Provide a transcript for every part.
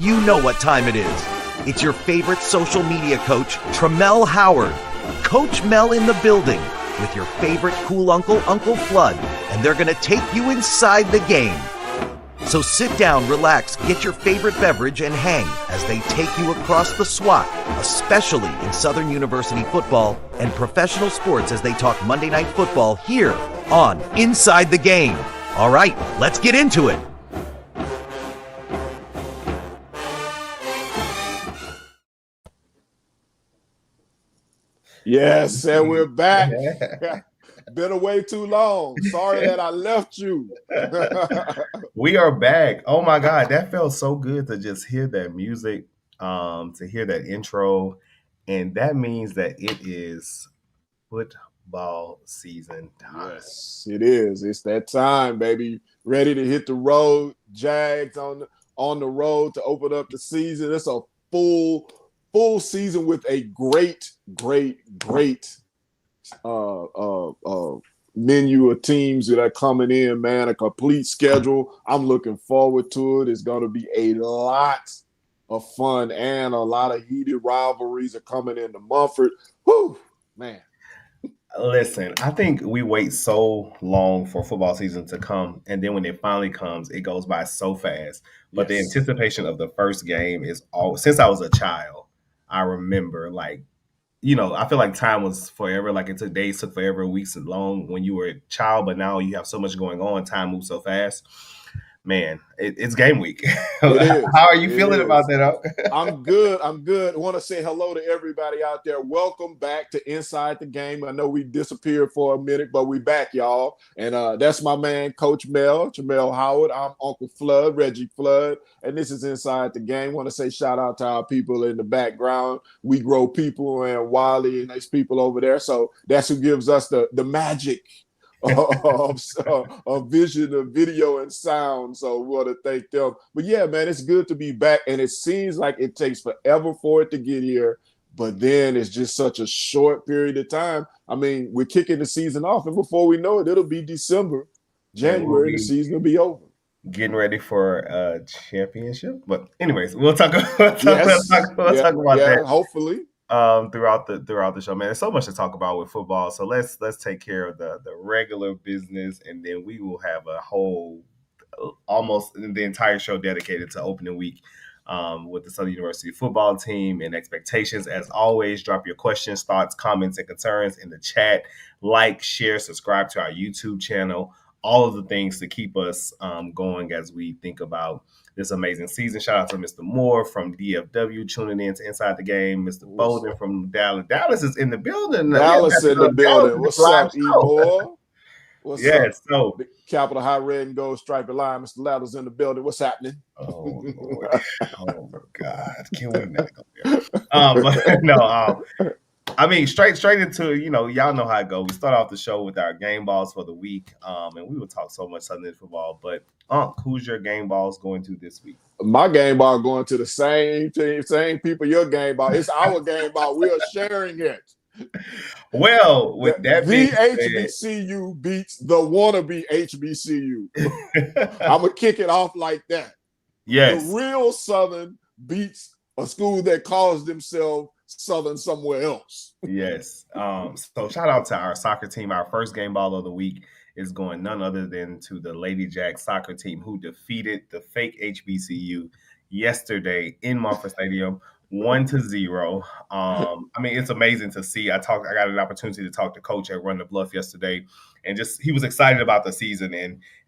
You know what time it is. It's your favorite social media coach, Tramel Howard. Coach Melle in the building with your favorite cool uncle, Uncle Flood, and they're going to take you inside the game. So sit down, relax, get your favorite beverage, and hang as they take you across the SWAC, especially in Southern University football and professional sports as they talk Monday Night Football here on Inside the Game. All right, let's get into it. Yes, and we're back. Been away too long. Sorry that I left you. We are back. Oh my God, that felt so good to just hear that music, to hear that intro. And that means that it is football season time. Yes, it is. It's that time, baby. Ready to hit the road. Jags on the road to open up the season. It's a full season with a great menu of teams that are coming in, man. A complete schedule. I'm looking forward to it. It's going to be a lot of fun and a lot of heated rivalries are coming into Mumford. Whew, man. Listen, I think we wait so long for football season to come, and then when it finally comes, it goes by so fast. But the anticipation of the first game is all. Since I was a child, I remember, like, you know, I feel like time was forever. Like, it took days, took forever, weeks long when you were a child. But now you have so much going on. Time moves so fast. Man, it's game week. How are you feeling about that? I'm good. I want to say hello to everybody out there. Welcome back to Inside the Game. I know we disappeared for a minute, but we back, y'all. And that's my man, Coach Melle, Tramel Howard. I'm Uncle Flood, Reggie Flood, and this is Inside the Game. Want to say shout out to our people in the background. We Grow People and Wiley and those people over there. So that's who gives us the magic of vision, of video, and sound. So we want to thank them. But yeah, man, it's good to be back. And it seems like it takes forever for it to get here. But then it's just such a short period of time. I mean, we're kicking the season off, and before we know it, it'll be December, January, the season will be over. Getting ready for a championship. But anyways, we'll talk about that. Hopefully. Throughout the show, man. There's so much to talk about with football. So let's take care of the regular business, and then we will have a whole almost the entire show dedicated to opening week with the Southern University football team and expectations. As always, drop your questions, thoughts, comments, and concerns in the chat. Like, share, subscribe to our YouTube channel. All of the things to keep us going as we think about this amazing season. Shout out to Mr. Moore from DFW tuning in to Inside the Game. Mr. Bowden from Dallas. Dallas is in the building. Dallas in the building. What's up, E-Boy? What's up? So the Capital High Red and Gold striped line. Mr. Ladders in the building. What's happening? Oh, Lord. Oh, my God. Can we not go there? I mean, straight into, you know, y'all know how it goes. We start off the show with our game balls for the week, and we will talk so much Southern football. But, who's your game balls going to this week? My game ball going to the same team, same people. Your game ball. It's our game ball. We are sharing it. Well, with that being said, HBCU beats the wannabe HBCU. I'm going to kick it off like that. Yes. The real Southern beats a school that calls themselves Southern somewhere else. Yes. So shout out to our soccer team. Our first game ball of the week is going none other than to the Lady Jags soccer team, who defeated the fake HBCU yesterday in Mumford Stadium 1-0. I mean, it's amazing to see. I got an opportunity to talk to Coach at Run the Bluff yesterday, and just he was excited about the season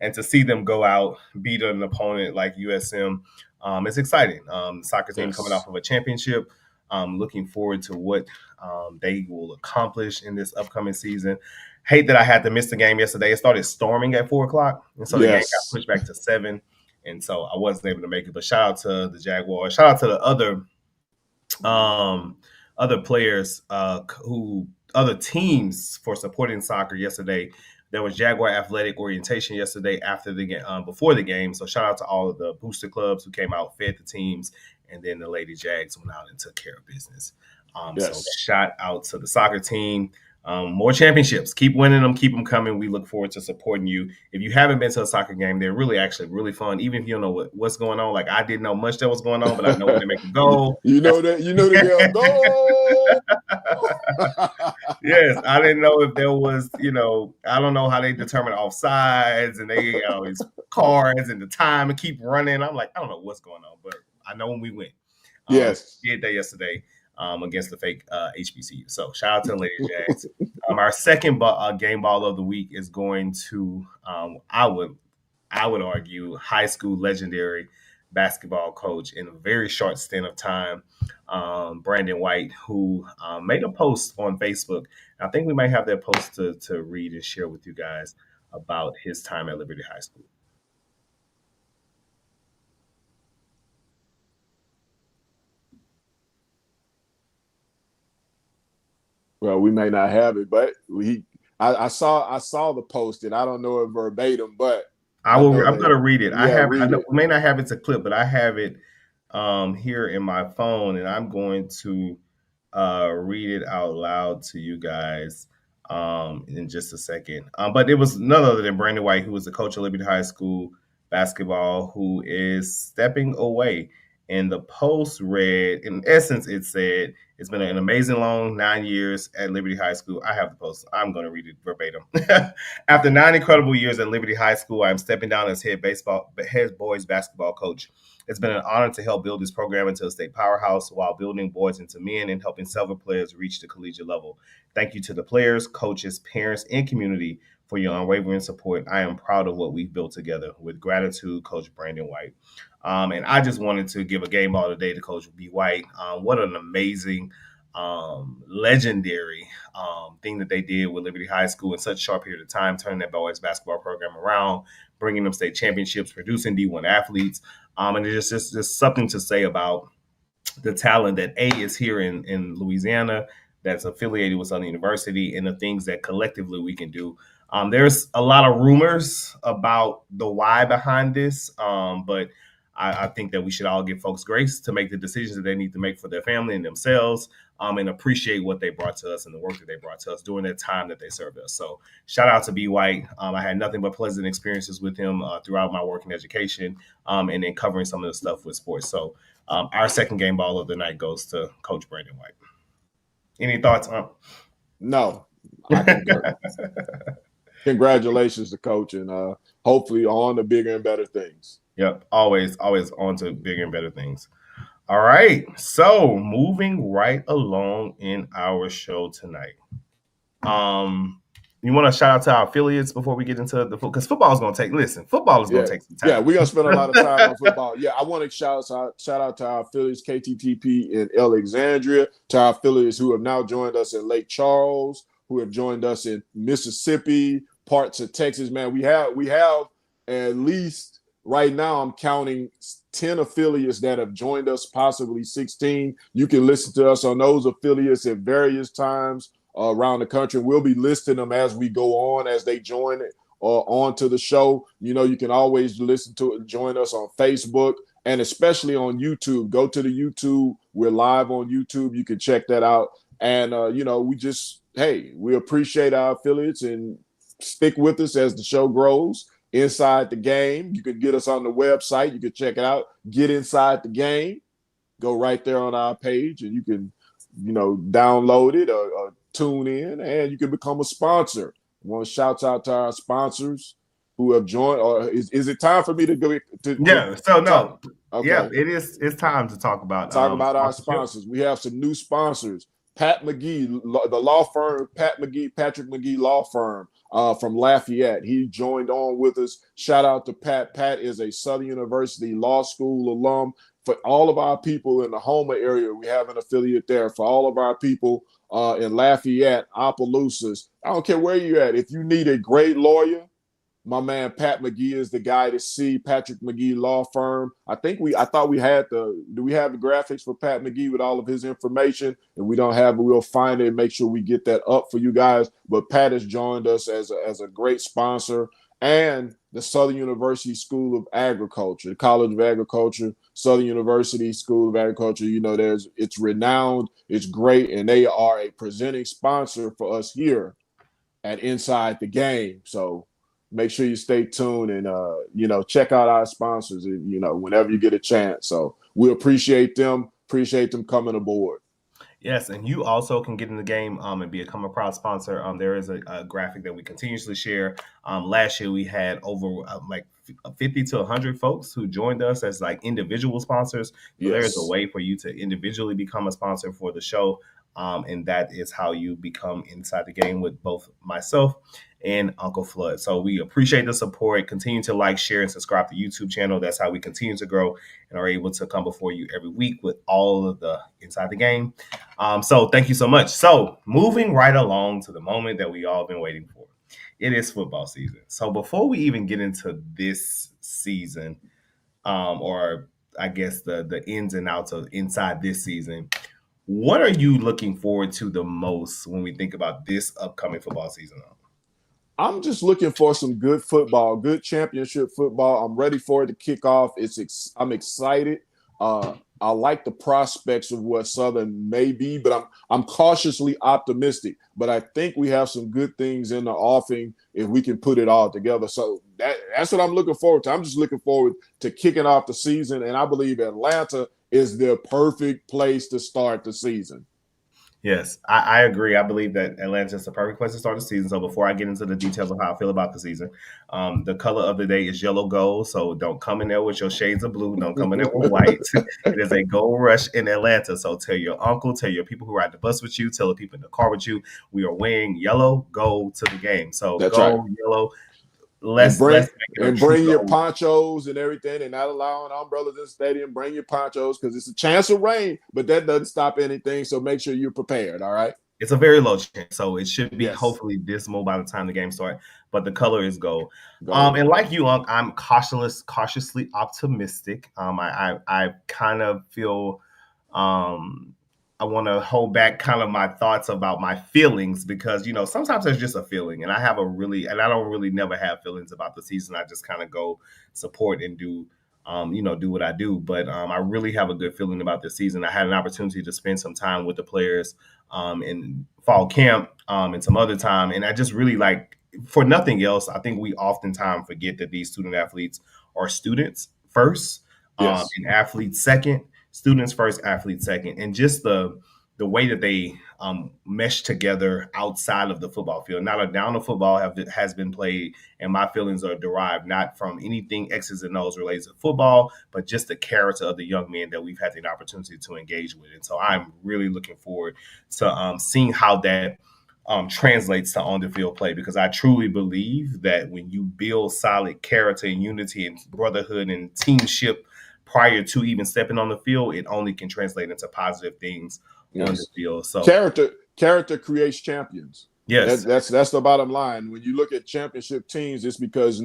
and to see them go out, beat an opponent like USM. It's exciting. The soccer team coming off of a championship. Looking forward to what they will accomplish in this upcoming season. Hate that I had to miss the game yesterday. It started storming at 4:00, and so the game got pushed back to 7, and so I wasn't able to make it. But shout out to the Jaguars. Shout out to the other players other teams for supporting soccer yesterday. There was Jaguar Athletic Orientation yesterday after the game, before the game. So shout out to all of the booster clubs who came out, fed the teams, and then the Lady Jags went out and took care of business. So shout out to the soccer team. more championships. Keep winning them. Keep them coming. We look forward to supporting you. If you haven't been to a soccer game, they're really fun. Even if you don't know what's going on, like I didn't know much that was going on, but I know when they make a goal. You know they yell goal. Yes, I didn't know if there was, I don't know how they determine offsides and they get all these cards and the time and keep running. I'm like, I don't know what's going on, but I know when we win. Yes. We did that yesterday against the fake HBCU. So shout out to the Lady Jags. Our second game ball of the week is going to, I would argue, high school legendary basketball coach in a very short stint of time, Brandon White, who made a post on Facebook. I think we might have that post to read and share with you guys about his time at Liberty High School. Well, we may not have it, but I saw the post, and I don't know it verbatim, but I'm going to read it. Yeah, we may not have it to clip, but I have it here in my phone, and I'm going to read it out loud to you guys in just a second. But it was none other than Brandon White, who was the coach of Liberty High School basketball, who is stepping away. And the post read, in essence, it said, it's been an amazing long 9 years at Liberty High School. I have the post. I'm going to read it verbatim. After 9 incredible years at Liberty High School, I'm stepping down as head boys basketball coach. It's been an honor to help build this program into a state powerhouse while building boys into men and helping several players reach the collegiate level. Thank you to the players, coaches, parents, and community for your unwavering support. I am proud of what we've built together. With gratitude, Coach Brandon White. And I just wanted to give a game ball today to Coach B. White. What an amazing, legendary thing that they did with Liberty High School in such a short period of time, turning that boys basketball program around, bringing them state championships, producing D1 athletes. And there's just something to say about the talent that is here in Louisiana, that's affiliated with Southern University, and the things that collectively we can do. There's a lot of rumors about the why behind this, but I think that we should all give folks grace to make the decisions that they need to make for their family and themselves, and appreciate what they brought to us and the work that they brought to us during that time that they served us. So shout out to B. White. I had nothing but pleasant experiences with him throughout my work in education, and then covering some of the stuff with sports. So our second game ball of the night goes to Coach Brandon White. Any thoughts? No. I concur. Congratulations to Coach, and hopefully on to bigger and better things. Yep, always on to bigger and better things. All right, so moving right along in our show tonight. You want to shout out to our affiliates before we get into the football? Because football is going to take some time. Yeah, we're going to spend a lot of time on football. Yeah, I want to shout out to our affiliates, KTTP in Alexandria, to our affiliates who have now joined us in Lake Charles, who have joined us in Mississippi, parts of Texas. Man, we have at least right now I'm counting 10 affiliates that have joined us, possibly 16. You can listen to us on those affiliates at various times around the country. We'll be listing them as we go on, as they join it onto the show. You can always listen to it and join us on Facebook and especially on YouTube. Go to the YouTube. We're live on YouTube. You can check that out. And, we appreciate our affiliates and stick with us as the show grows. Inside the Game. You can get us on the website. You can check it out. Get Inside the Game. Go right there on our page and you can, download it or tune in, and you can become a sponsor. I want to shout out to our sponsors who have joined. Or is it time for me to go? Okay. Yeah, it is. It's time to talk about our sponsors. We have some new sponsors. Pat McGee, the law firm, Patrick McGee Law Firm from Lafayette. He joined on with us. Shout out to Pat. Pat is a Southern University Law School alum. For all of our people in the Houma area, we have an affiliate there. For all of our people in Lafayette, Opelousas, I don't care where you're at. If you need a great lawyer, My man Pat McGee is the guy to see. Patrick McGee Law Firm. I thought we had do we have the graphics for Pat McGee with all of his information? And we don't have it. We'll find it and make sure we get that up for you guys. But Pat has joined us as a great sponsor, and the Southern University School of Agriculture, the College of Agriculture, Southern University School of Agriculture. It's renowned, it's great, and they are a presenting sponsor for us here at Inside the Game. So make sure you stay tuned and check out our sponsors, whenever you get a chance. So we appreciate them coming aboard. Yes, and you also can get in the game and become a proud sponsor. There is a graphic that we continuously share. Last year we had over 50 to 100 folks who joined us as like individual sponsors. So Yes. There's a way for you to individually become a sponsor for the show. And that is how you become Inside the Game with both myself and Uncle Flood. So we appreciate the support. Continue to like, share, and subscribe to the YouTube channel. That's how we continue to grow and are able to come before you every week with all of the Inside the Game. So thank you so much. So moving right along to the moment that we all been waiting for. It is football season. So before we even get into this season, or I guess the ins and outs of inside this season, what are you looking forward to the most when we think about this upcoming football season? I'm just looking for some good football, good championship football. I'm ready for it to kick off. I'm excited. I like the prospects of what Southern may be, but I'm cautiously optimistic. But I think we have some good things in the offing if we can put it all together. So that's what I'm looking forward to. I'm just looking forward to kicking off the season, and I believe Atlanta is the perfect place to start the season. Yes, I agree. I believe that Atlanta is the perfect place to start the season. So before I get into the details of how I feel about the season, the color of the day is yellow gold. So don't come in there with your shades of blue. Don't come in there with white. It is a gold rush in Atlanta. So tell your uncle, tell your people who ride the bus with you, tell the people in the car with you, we are wearing yellow gold to the game. So That's gold, right. Yellow. Bring your ponchos and everything, and not allowing umbrellas in the stadium. Bring your ponchos because it's a chance of rain, but that doesn't stop anything. So make sure you're prepared. All right. It's a very low chance, so it should be Yes. hopefully dismal by the time the game starts. But the color is gold. And like you, I'm cautiously optimistic. I kind of feel I want to hold back kind of my thoughts about my feelings because, sometimes there's just a feeling and I don't really never have feelings about the season. I just kind of go support and do what I do. But I really have a good feeling about this season. I had an opportunity to spend some time with the players in fall camp and some other time. And I just really for nothing else, I think we oftentimes forget that these student athletes are students first, Yes. And athletes second. Students first, athletes second, and just the way that they mesh together outside of the football field. Not a down of football has been played, and my feelings are derived not from anything X's and O's related to football, but just the character of the young men that we've had the opportunity to engage with. And so I'm really looking forward to seeing how that translates to on the field play, because I truly believe that when you build solid character and unity and brotherhood and teamship prior to even stepping on the field, it only can translate into positive things on the field. So character creates champions. Yes, that's the bottom line. When you look at championship teams, it's because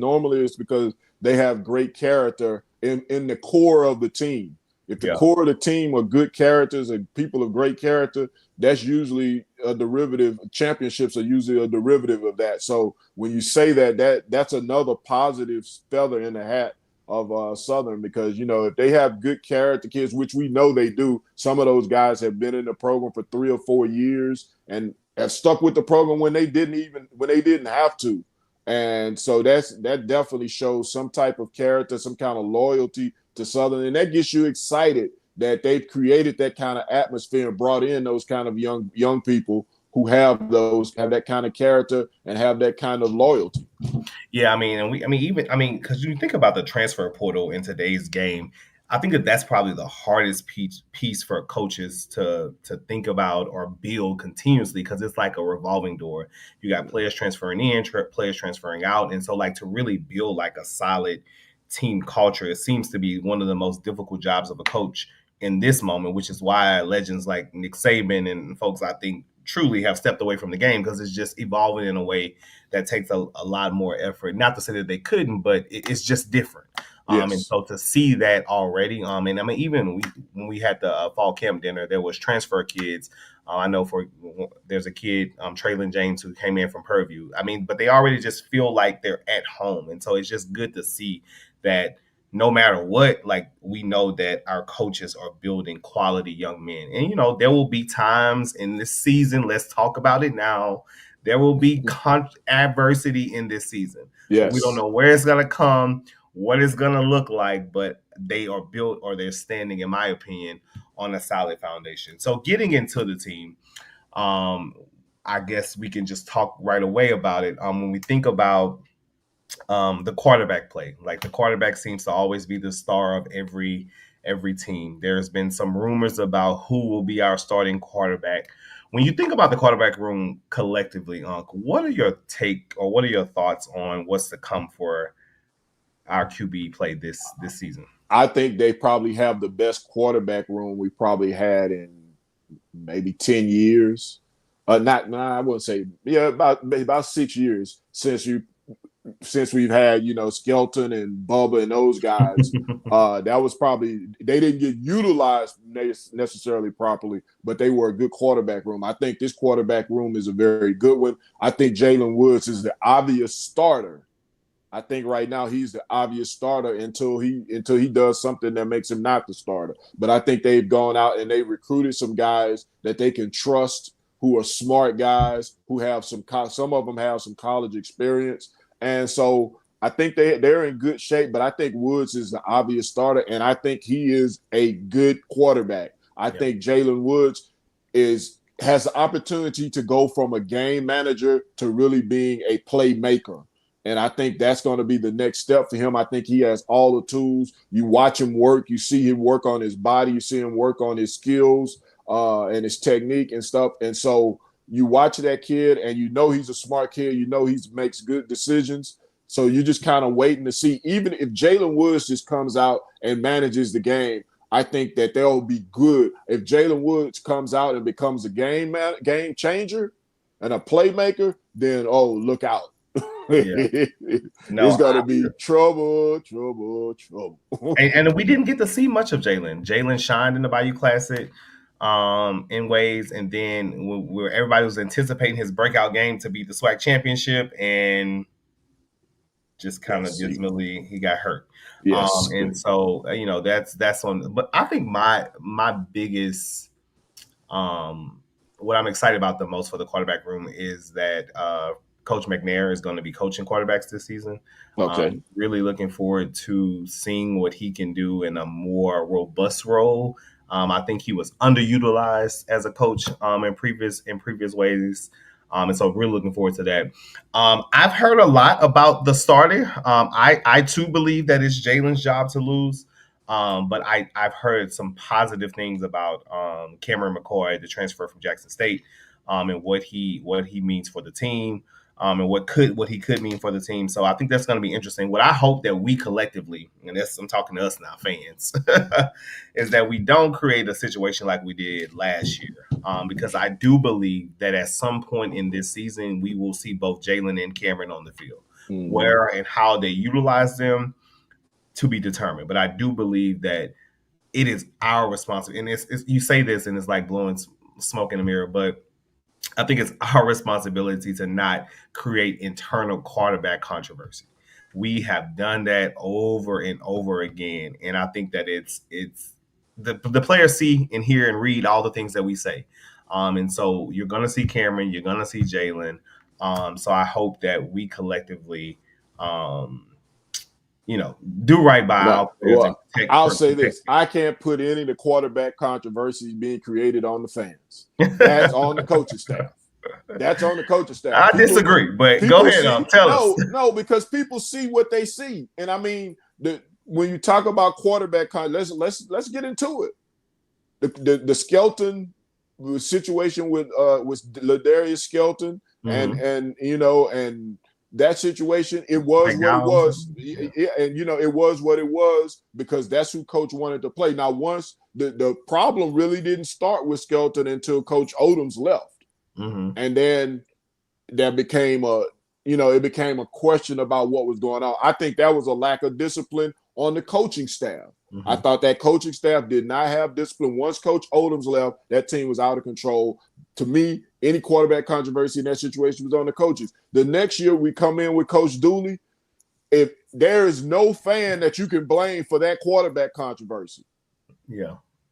they have great character in the core of the team. If the core of the team are good characters and people of great character, that's usually a derivative. Championships are usually a derivative of that. So when you say that's another positive feather in the hat of Southern, because if they have good character kids, which we know they do, some of those guys have been in the program for 3 or 4 years and have stuck with the program when they didn't have to. And so that definitely shows some type of character, some kind of loyalty to Southern, and that gets you excited that they've created that kind of atmosphere and brought in those kind of young people who have that kind of character and have that kind of loyalty. Yeah, because you think about the transfer portal in today's game, I think that's probably the hardest piece for coaches to think about or build continuously, because it's like a revolving door. You got players transferring in, players transferring out, and so to really build a solid team culture, it seems to be one of the most difficult jobs of a coach in this moment, which is why legends like Nick Saban and folks, I think, truly have stepped away from the game because it's just evolving in a way that takes a lot more effort. Not to say that they couldn't, but it's just different. Yes. And so to see that already, and I mean, even when we had the fall camp dinner, there was transfer kids. I know there's a kid, Traylon James, who came in from Purview. I mean, but they already just feel like they're at home. And so it's just good to see that no matter what, like, we know that our coaches are building quality young men. And, there will be times in this season, let's talk about it now, there will be adversity in this season. Yes. We don't know where it's going to come, what it's going to look like, but they are built, or they're standing, in my opinion, on a solid foundation. So getting into the team, I guess we can just talk right away about it. When we think about the quarterback play, like, the quarterback seems to always be the star of every team. There's been some rumors about who will be our starting quarterback. When you think about the quarterback room collectively, what are your thoughts on what's to come for our QB play this season? I think they probably have the best quarterback room we probably had in maybe 10 years. I wouldn't say, about 6 years since we've had, Skelton and Bubba and those guys. That was probably, they didn't get utilized necessarily properly, but they were a good quarterback room. I think this quarterback room is a very good one. I think Jalen Woods is the obvious starter. I think right now he's the obvious starter until he does something that makes him not the starter. But I think they've gone out and they've recruited some guys that they can trust, who are smart guys, who have some of them have some college experience. And so I think they're in good shape, but I think Woods is the obvious starter, and I think he is a good quarterback. I think Jalen Woods has the opportunity to go from a game manager to really being a playmaker. And I think that's going to be the next step for him. I think he has all the tools. You watch him work. You see him work on his body. You see him work on his skills and his technique and stuff. And so you watch that kid, and he's a smart kid. He makes good decisions. So you're just kind of waiting to see. Even if Jalen Woods just comes out and manages the game, I think that they'll be good. If Jalen Woods comes out and becomes a game changer and a playmaker, then, look out. It's going to be trouble. And we didn't get to see much of Jalen. Jalen shined in the Bayou Classic in ways, and then where everybody was anticipating his breakout game to be the SWAC championship, and just kind of dismally he got hurt. Yes. And so that's on. But I think my biggest what I'm excited about the most for the quarterback room is that Coach McNair is going to be coaching quarterbacks this season. Okay. Really looking forward to seeing what he can do in a more robust role. I think he was underutilized as a coach in previous ways. And so really looking forward to that. I've heard a lot about the starter. I too believe that it's Jalen's job to lose. But I've heard some positive things about Cameron McCoy, the transfer from Jackson State, and what he means for the team. And what he could mean for the team. So I think that's going to be interesting. What I hope that we collectively, and I'm talking to us now, fans, is that we don't create a situation like we did last year. Because I do believe that at some point in this season, we will see both Jalen and Cameron on the field. Mm-hmm. Where and how they utilize them to be determined. But I do believe that it is our responsibility. And you say this and it's like blowing smoke in the mirror, but I think it's our responsibility to not create internal quarterback controversy. We have done that over and over again, and I think that it's the players see and hear and read all the things that we say, and so you're going to see Cameron, you're going to see Jalen. So I hope that we collectively, do right by our players. Well, I'll say this: I can't put any of the quarterback controversies being created on the fans. That's on the coaching staff. That's on the coaching staff. I disagree, but go ahead. Tell us. No, because people see what they see, and I mean, when you talk about quarterback, let's get into it. The Skelton situation with Ladarius Skelton, mm-hmm. and that situation, it was what it was, and it was what it was because that's who Coach wanted to play. Now, once the problem really didn't start with Skelton until Coach Odoms left. And then there became it became a question about what was going on. I think that was a lack of discipline on the coaching staff. I thought that coaching staff did not have discipline. Once Coach Odoms left, that team was out of control. To me, any quarterback controversy in that situation was on the coaches. The next year we come in with Coach Dooley. If there is no fan that you can blame for that quarterback controversy,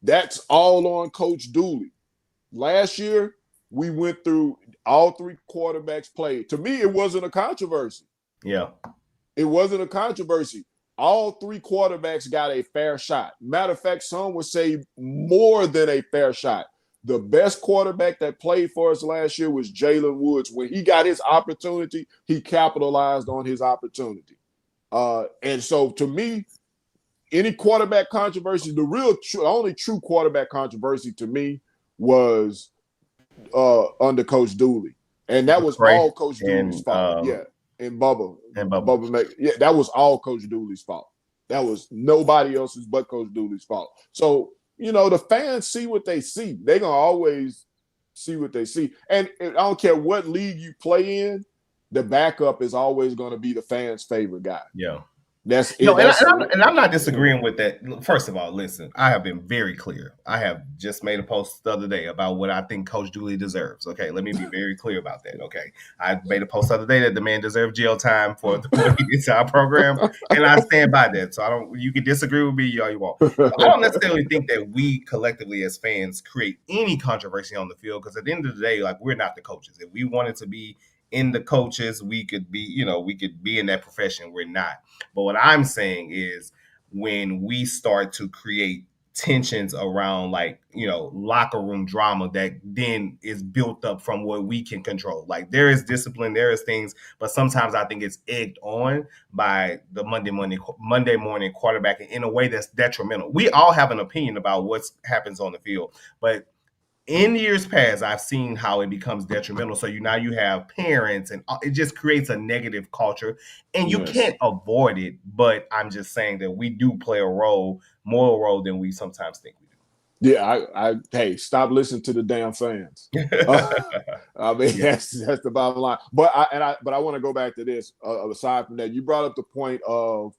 that's all on Coach Dooley. Last year, we went through all 3 quarterbacks played. To me, it wasn't a controversy. It wasn't a controversy. All 3 quarterbacks got a fair shot. Matter of fact, some would say more than a fair shot. The best quarterback that played for us last year was Jalen Woods. When he got his opportunity, he capitalized on his opportunity. And so to me, any quarterback controversy, the only true quarterback controversy to me was under Coach Dooley. And that was all Coach Dooley's fault. And Bubba. That was all Coach Dooley's fault. That was nobody else's but Coach Dooley's fault. So, the fans see what they see. They're going to always see what they see. And I don't care what league you play in, the backup is always going to be the fans' favorite guy. That's it. And I'm not disagreeing with that. First of all, listen, I have been very clear. I have just made a post the other day about what I think Coach Dooley deserves. Okay, let me be very clear about that. Okay, I made a post the other day that the man deserves jail time for the entire program, and I stand by that. So you can disagree with me all you want. I don't necessarily think that we collectively as fans create any controversy on the field, because at the end of the day, like, we're not the coaches. If we wanted to be in the coaches, we could be in that profession. We're not. But what I'm saying is, when we start to create tensions around, locker room drama that then is built up from what we can control. Like, there is discipline, there is things, but sometimes I think it's egged on by the Monday morning quarterbacking in a way that's detrimental. We all have an opinion about what happens on the field, but in years past, I've seen how it becomes detrimental. So now you have parents, and it just creates a negative culture, and you can't avoid it. But I'm just saying that we do play more role than we sometimes think we do. Yeah, hey, stop listening to the damn fans. I mean, that's the bottom line. But I want to go back to this. Aside from that, you brought up the point of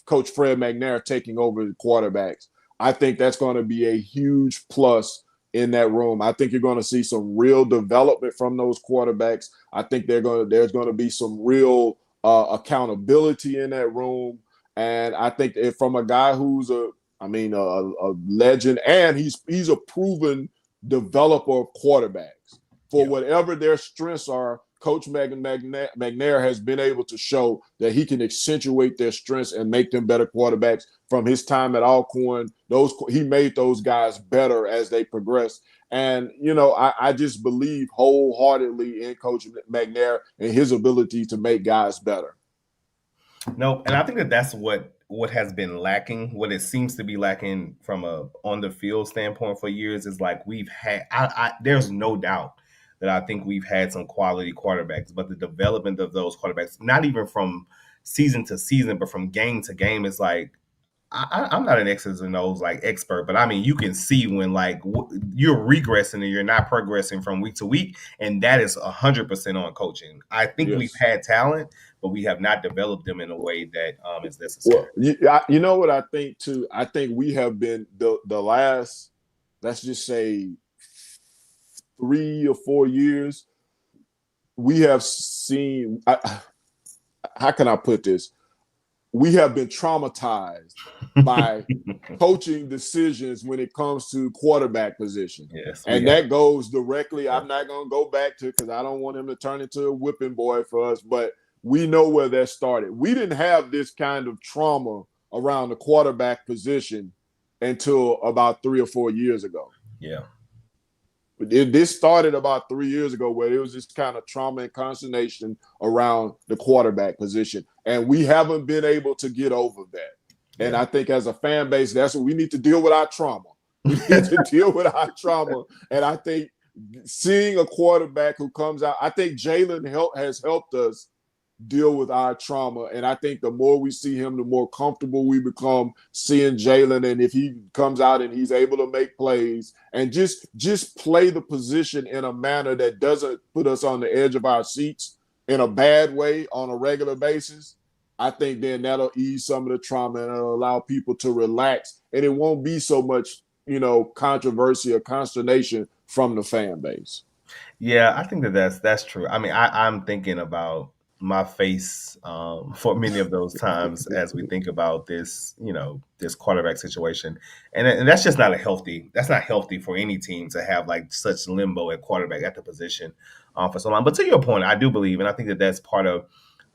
Coach Fred McNair taking over the quarterbacks. I think that's going to be a huge plus in that room. I think you're going to see some real development from those quarterbacks. I think there's going to be some real accountability in that room. And I think from a guy who's a legend, and he's a proven developer of quarterbacks for whatever their strengths are. Coach McNair has been able to show that he can accentuate their strengths and make them better quarterbacks. From his time at Alcorn, he made those guys better as they progressed. And, I just believe wholeheartedly in Coach McNair and his ability to make guys better. No, and I think that's what has been lacking, what it seems to be lacking from a on the field standpoint for years, is like we've had, there's no doubt that I think we've had some quality quarterbacks, but the development of those quarterbacks, not even from season to season, but from game to game, is like, I'm not an X's and O's expert, but I mean, you can see when you're regressing and you're not progressing from week to week, and that is 100% on coaching. I think we've had talent, but we have not developed them in a way that is necessary. Well, you know what I think too? I think we have been the last, let's just say, 3 or 4 years, we have seen, how can I put this? We have been traumatized by coaching decisions when it comes to quarterback position. And that goes directly, I'm not going to go back to, because I don't want him to turn into a whipping boy for us, but we know where that started. We didn't have this kind of trauma around the quarterback position until about 3 or 4 years ago. This started about 3 years ago, where it was this kind of trauma and consternation around the quarterback position. And we haven't been able to get over that. And I think as a fan base, that's what we need to deal with, our trauma. We need to deal with our trauma. And I think seeing a quarterback who comes out, I think Jalen has helped us deal with our trauma. And I think the more we see him, the more comfortable we become seeing Jalen. And if he comes out and he's able to make plays and just play the position in a manner that doesn't put us on the edge of our seats in a bad way on a regular basis, I think then that'll ease some of the trauma and it'll allow people to relax. And it won't be so much, controversy or consternation from the fan base. Yeah, I think that's true. I mean, I'm thinking about my face for many of those times as we think about this, this quarterback situation, and that's just not healthy. That's not healthy for any team to have like such limbo at quarterback at the position for so long. But to your point, I do believe, and I think that's part of,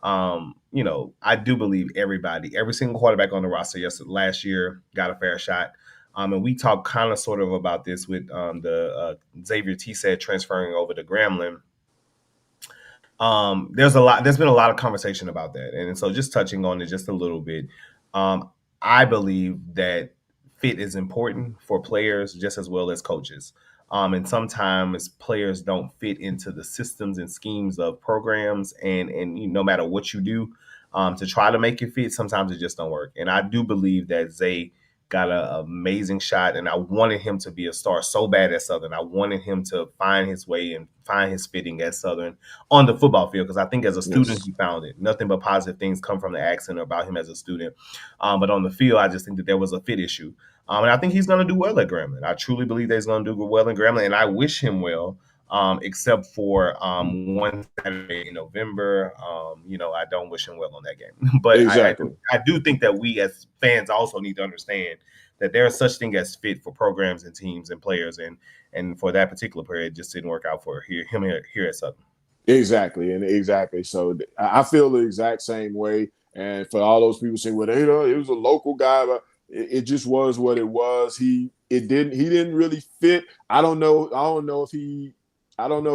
I do believe every single quarterback on the roster last year got a fair shot. And we talked kind of sort of about this with the Xavier T-Set transferring over to Grambling. There's been a lot of conversation about that. And so just touching on it just a little bit, I believe that fit is important for players just as well as coaches. And sometimes players don't fit into the systems and schemes of programs and no matter what you do to try to make it fit, sometimes it just don't work. And I do believe that Zay got an amazing shot, and I wanted him to be a star so bad at Southern. I wanted him to find his way and find his fitting at Southern on the football field because I think as a student he found it. Nothing but positive things come from the accent about him as a student. But on the field, I just think that there was a fit issue. And I think he's going to do well at Grambling. I truly believe that he's going to do well in Grambling, and I wish him well. Except for one Saturday in November. I don't wish him well on that game. But exactly. I do think that we as fans also need to understand that there is such thing as fit for programs and teams and players. And for that particular player, it just didn't work out for him here at Southern. Exactly. So I feel the exact same way. And for all those people saying, well, it was a local guy, but it just was what it was. He didn't really fit. I don't know if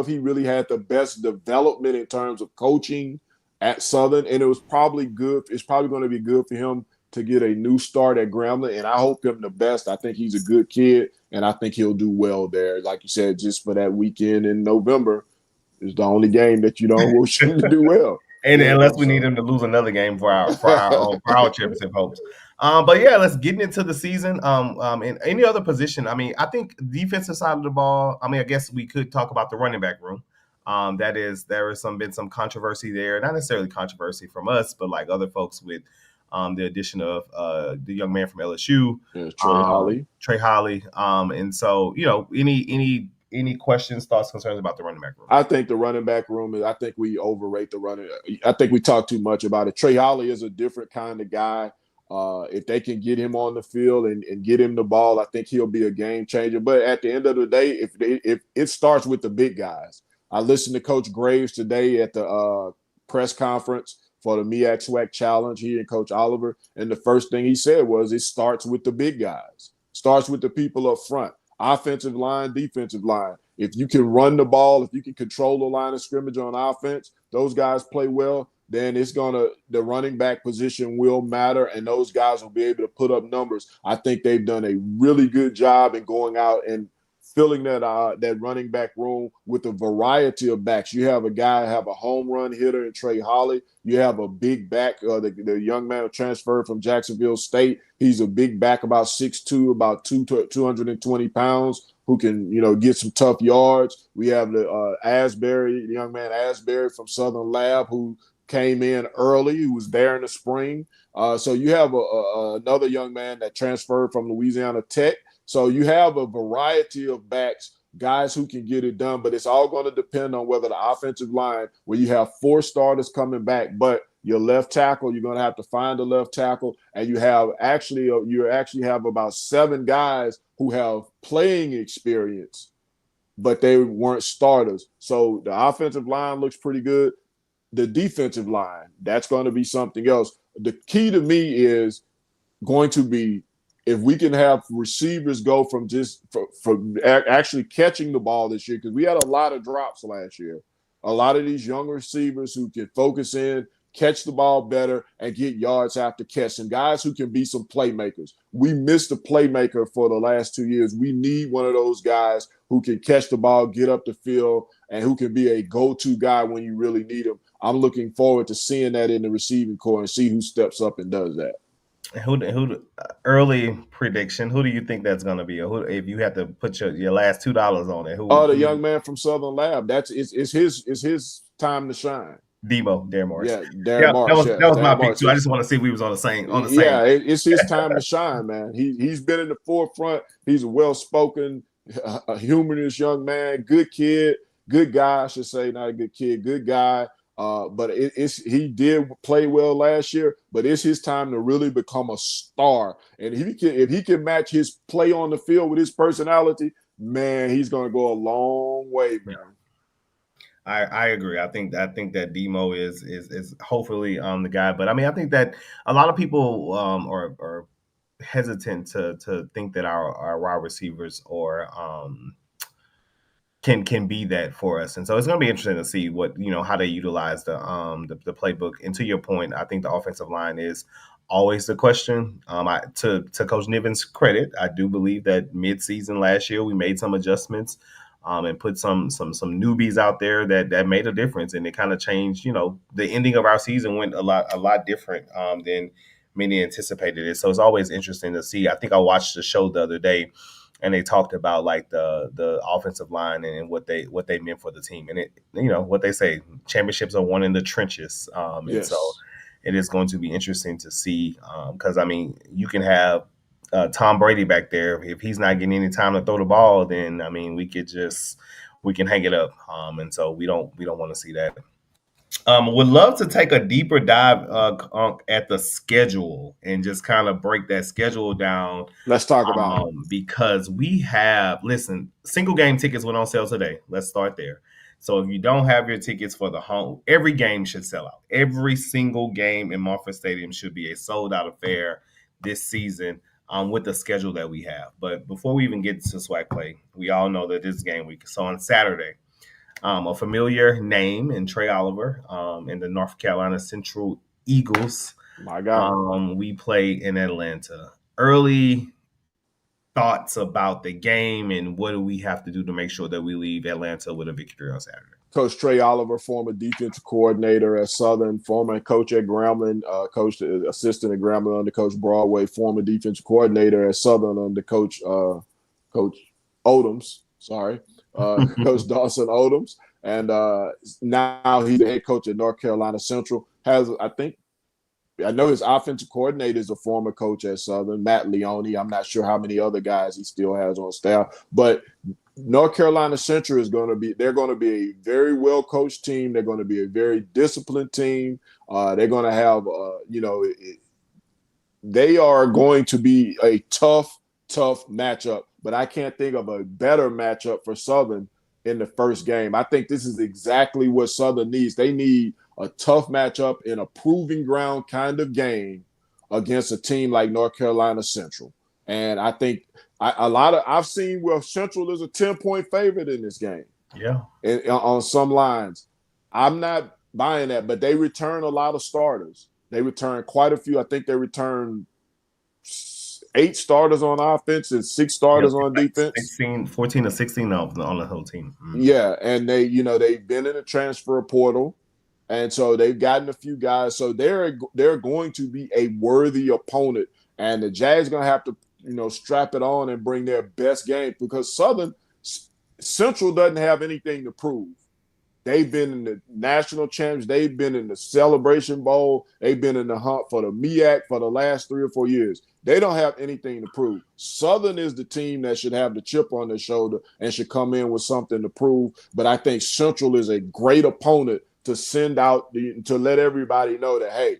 he really had the best development in terms of coaching at Southern, and it was probably good. It's probably going to be good for him to get a new start at Grambling, and I hope him the best. I think he's a good kid, and I think he'll do well there. Like you said, just for that weekend in November is the only game that you don't wish him to do well. And unless we need him to lose another game for our championship hopes. But yeah, let's get into the season. In any other position, I mean, I think defensive side of the ball. I mean, I guess we could talk about the running back room. There has been some controversy there, not necessarily controversy from us, but like other folks with the addition of the young man from LSU, Trey Holly. And so any questions, thoughts, concerns about the running back room? I think the running back room I think we overrate the running. I think we talk too much about it. Trey Holly is a different kind of guy. If they can get him on the field and get him the ball, I think he'll be a game changer. But at the end of the day, if it starts with the big guys. I listened to Coach Graves today at the press conference for the MEAC SWAC Challenge, he and Coach Oliver, and the first thing he said was it starts with the big guys. Starts with the people up front. Offensive line, defensive line. If you can run the ball, if you can control the line of scrimmage on offense, those guys play well, then the running back position will matter, and those guys will be able to put up numbers. I think they've done a really good job in going out and filling that running back room with a variety of backs. You have a home run hitter in Trey Holly. You have a big back, the young man who transferred from Jacksonville State. He's a big back, about 6'2", about 220 pounds, who can, get some tough yards. We have the young man Asbury from Southern Lab, who came in early, who was there in the spring. So you have another young man that transferred from Louisiana Tech. So you have a variety of backs, guys who can get it done, but it's all going to depend on whether the offensive line, where you have 4 starters coming back, but your left tackle, you're going to have to find a left tackle, and you actually have about 7 guys who have playing experience, but they weren't starters. So the offensive line looks pretty good. The defensive line, that's going to be something else. The key to me is going to be if we can have receivers go from actually catching the ball this year, because we had a lot of drops last year. A lot of these young receivers who can focus in, catch the ball better, and get yards after catch, and guys who can be some playmakers. We missed a playmaker for the last 2 years. We need one of those guys who can catch the ball, get up the field, and who can be a go-to guy when you really need him. I'm looking forward to seeing that in the receiving core and see who steps up and does that. Who early prediction? Who do you think that's going to be? Or who, if you had to put your last $2 on it, who? The young man from Southern Lab. It's his time to shine. Darren Morris. Yeah, Darren Morris. That was my pick too. I just want to see if we was on the same. Yeah, it's his time to shine, man. He's been in the forefront. He's a well-spoken, a humorous young man, good kid, good guy. I should say, not a good kid, good guy. But he did play well last year, but it's his time to really become a star. And if he can match his play on the field with his personality, man, he's going to go a long way, man. I agree. I think that Demo is hopefully the guy. But I mean, I think that a lot of people are hesitant to think that our wide receivers or can be that for us. And so it's going to be interesting to see what, how they utilize the playbook. And to your point, I think the offensive line is always the question. To Coach Niven's credit, I do believe that mid-season last year we made some adjustments and put some newbies out there that made a difference, and it kind of changed. The ending of our season went a lot different than many anticipated it. So it's always interesting to see. I think I watched the show the other day, and they talked about like the offensive line and what they meant for the team. And it, what they say, championships are won in the trenches. Yes. And so it is going to be interesting to see because I mean, you can have Tom Brady back there. If he's not getting any time to throw the ball, then I mean, we can hang it up. And so we don't want to see that. Would love to take a deeper dive at the schedule and just kind of break that schedule down. Let's talk about it. Because we have, single game tickets went on sale today. Let's start there. So if you don't have your tickets for the home, every game should sell out. Every single game in Marfa Stadium should be a sold out affair this season with the schedule that we have. But before we even get to SWAC play, we all know that this game week. So on Saturday, a familiar name in Trey Oliver in the North Carolina Central Eagles. My God. We play in Atlanta. Early thoughts about the game and what do we have to do to make sure that we leave Atlanta with a victory on Saturday? Coach Trey Oliver, former defensive coordinator at Southern, former coach at Grambling, coach assistant at Grambling under Coach Broadway, former defensive coordinator at Southern under Coach Odoms. Sorry. Coach Dawson Odoms, and now he's the head coach at North Carolina Central. I know his offensive coordinator is a former coach at Southern, Matt Leone. I'm not sure how many other guys he still has on staff, but North Carolina Central they're going to be a very well coached team. They're going to be a very disciplined team. They're going to have, they are going to be a tough matchup. But I can't think of a better matchup for Southern in the first game. I think this is exactly what Southern needs. They need a tough matchup in a proving ground kind of game against a team like North Carolina Central. And I think I've seen where Central is a 10-point favorite in this game. Yeah. And on some lines. I'm not buying that, but they return a lot of starters. They return quite a few. I think they return 8 starters on offense and 6 starters on defense. 14 or 16 on the whole team. Mm-hmm. Yeah, and they've been in the transfer portal, and so they've gotten a few guys. So they're going to be a worthy opponent, and the Jags going to have to strap it on and bring their best game because Central doesn't have anything to prove. They've been in the national champs. They've been in the Celebration Bowl. They've been in the hunt for the MEAC for the last 3 or 4 years. They don't have anything to prove. Southern is the team that should have the chip on their shoulder and should come in with something to prove. But I think Central is a great opponent to send out to let everybody know that, hey,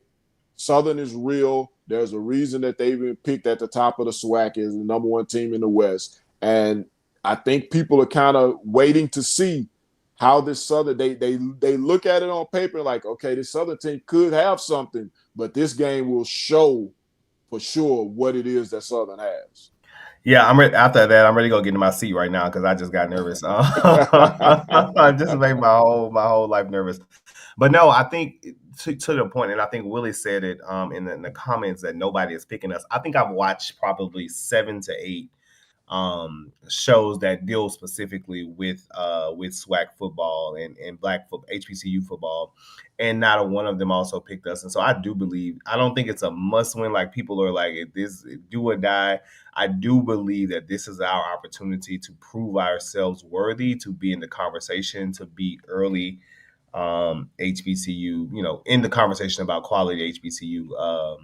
Southern is real. There's a reason that they've been picked at the top of the SWAC as the number 1 team in the West. And I think people are kind of waiting to see how this Southern, they look at it on paper like, okay, this Southern team could have something, but this game will show for sure what it is that Southern has. Yeah, I'm ready. After that, I'm ready to go get in my seat right now because I just got nervous. I just made my whole life nervous. But no, I think to the point, and I think Willie said it in the comments that nobody is picking us. I think I've watched probably 7 to 8 shows that deal specifically with SWAC football and Black HBCU football, and not a one of them also picked us. And so I do believe, I don't think it's a must win. Like people are like, if this do or die. I do believe that this is our opportunity to prove ourselves worthy to be in the conversation, to be early HBCU, in the conversation about quality HBCU.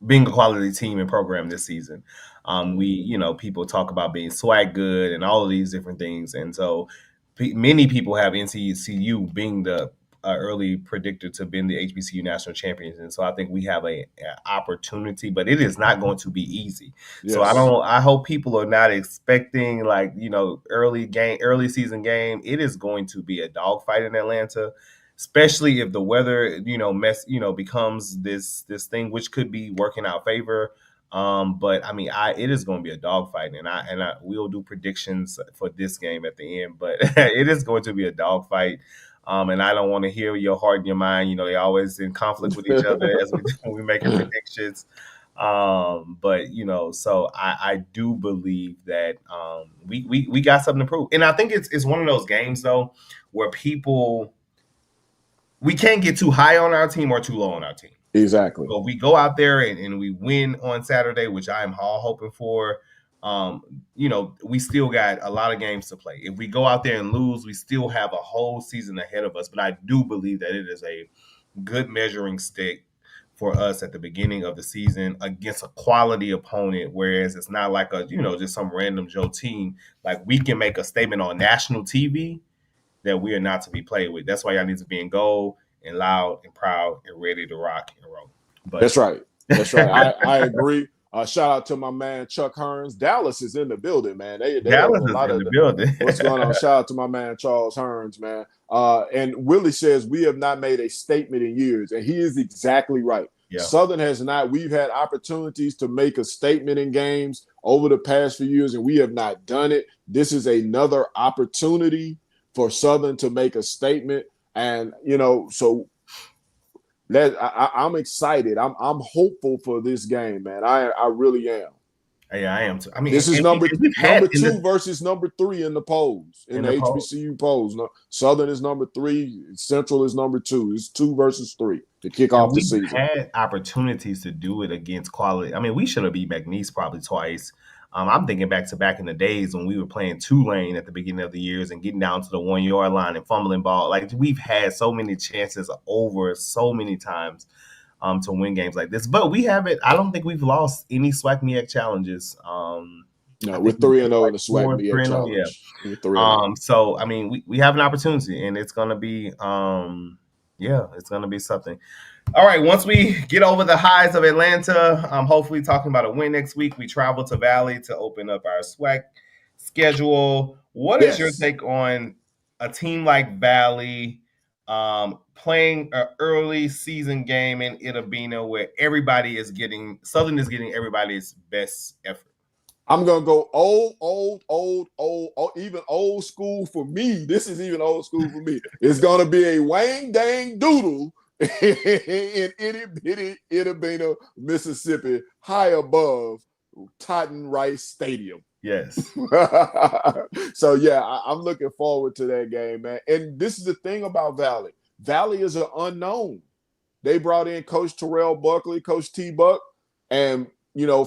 Being a quality team and program this season. People talk about being SWAC good and all of these different things. And so many people have NCCU being the early predictor to being the HBCU national champions. And so I think we have a opportunity, but it is not going to be easy. Yes. So I hope people are not expecting early season game. It is going to be a dogfight in Atlanta, especially if the weather, becomes this thing, which could be working out favor. But I mean, it is going to be a dogfight, and I will do predictions for this game at the end. But it is going to be a dogfight, and I don't want to hear your heart and your mind. They always in conflict with each other as we making predictions. But so I do believe that we got something to prove, and I think it's one of those games though where we can't get too high on our team or too low on our team. Exactly. So we go out there and we win on Saturday, which I am all hoping for. We still got a lot of games to play. If we go out there and lose, we still have a whole season ahead of us. But I do believe that it is a good measuring stick for us at the beginning of the season against a quality opponent, whereas it's not like just some random Joe team. Like we can make a statement on national TV that we are not to be played with. That's why y'all need to be in goal and loud and proud and ready to rock and roll. But That's right. I agree. Shout out to my man Chuck Hearns. Dallas is in the building, man. Dallas is in the building. What's going on? Shout out to my man Charles Hearns, man. And Willie says we have not made a statement in years, and he is exactly right. Yeah. Southern has not. We've had opportunities to make a statement in games over the past few years, and we have not done it. This is another opportunity for Southern to make a statement. And, so I'm excited. I'm hopeful for this game, man. I really am. Yeah, I am too. I mean, this is number 2 versus number 3 in the polls, in the HBCU polls. No, Southern is number 3. Central is number 2. It's 2 versus 3 to kick off the season. We've had opportunities to do it against quality. I mean, we should have beat McNeese probably twice. I'm thinking back in the days when we were playing Tulane at the beginning of the years and getting down to the 1-yard line and fumbling ball. Like we've had so many chances over so many times to win games like this, but we haven't. I don't think we've lost any SWAC MEAC challenges. No, we're 3-0 in the SWAC MEAC challenge. Yeah. 3-0. So I mean, we have an opportunity, and it's gonna be it's gonna be something. All right, once we get over the highs of Atlanta, hopefully talking about a win next week, we travel to Valley to open up our SWAC schedule. What is your take on a team like Valley playing an early season game in Itabena where Southern is getting everybody's best effort? I'm going to go old, even old school for me. This is even old school for me. It's going to be a Wang Dang Doodle in itty-bitty Itabena, Mississippi, high above Totten Rice Stadium. Yes. So, I'm looking forward to that game, man. And this is the thing about Valley. Valley is an unknown. They brought in Coach Terrell Buckley, Coach T-Buck, and,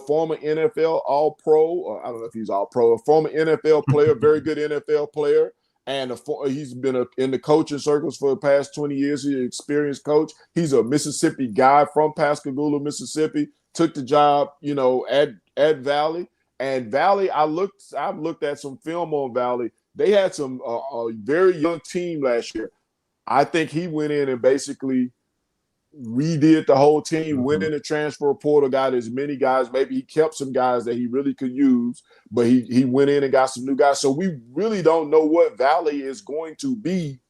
former NFL All-Pro, or I don't know if he's All-Pro, a former NFL player, very good NFL player. And he's been in the coaching circles for the past 20 years. He's an experienced coach. He's a Mississippi guy from Pascagoula, Mississippi. Took the job, at Valley. And Valley, I've looked at some film on Valley. They had some a very young team last year. I think he went in and basically redid the whole team, went in the transfer portal, got as many guys. Maybe he kept some guys that he really could use, but he went in and got some new guys. So we really don't know what Valley is going to be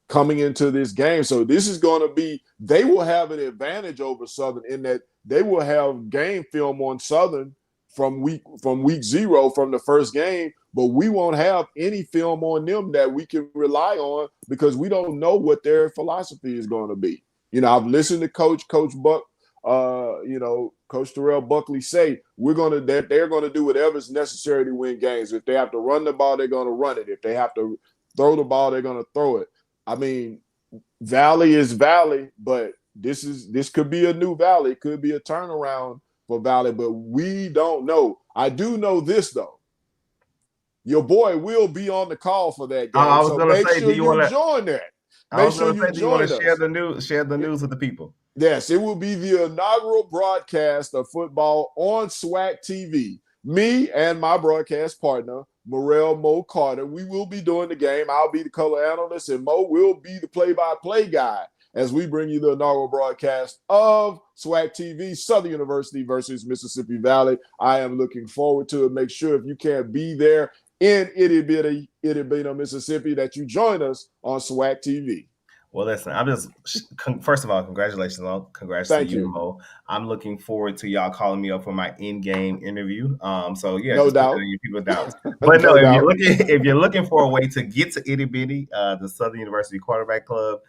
coming into this game. So this is going to be, they will have an advantage over Southern in that they will have game film on Southern from week 0 from the first game, but we won't have any film on them that we can rely on because we don't know what their philosophy is going to be. I've listened to Coach Buck Coach Terrell Buckley say they're gonna do whatever's necessary to win games. If they have to run the ball, they're gonna run it. If they have to throw the ball, they're gonna throw it. I mean, Valley is Valley, but this could be a new Valley. It could be a turnaround for Valley, but we don't know. I do know this though. Your boy will be on the call for that game. So make sure you join that. Make sure you join us. Share the news with the people. Yes, it will be the inaugural broadcast of football on SWAC TV. Me and my broadcast partner, Mo Carter, we will be doing the game. I'll be the color analyst, and Mo will be the play-by-play guy as we bring you the inaugural broadcast of SWAC TV, Southern University versus Mississippi Valley. I am looking forward to it. Make sure if you can't be there in itty bitty Mississippi, that you join us on SWAC TV. Well, listen, first of all, congratulations to you, Mo. I'm looking forward to y'all calling me up for my in-game interview. So yeah, no doubt. People doubt. But no, if you're looking for a way to get to itty bitty, the Southern University Quarterback Club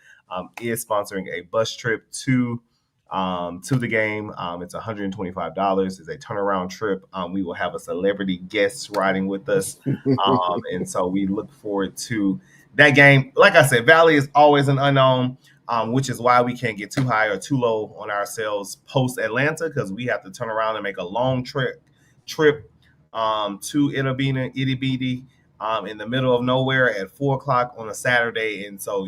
is sponsoring a bus trip to the game. It's $125. It's a turnaround trip. We will have a celebrity guest riding with us, and so we look forward to that game. Like I said, Valley is always an unknown, which is why we can't get too high or too low on ourselves post Atlanta, because we have to turn around and make a long trip to itty bitty in the middle of nowhere at 4:00 on a Saturday, and so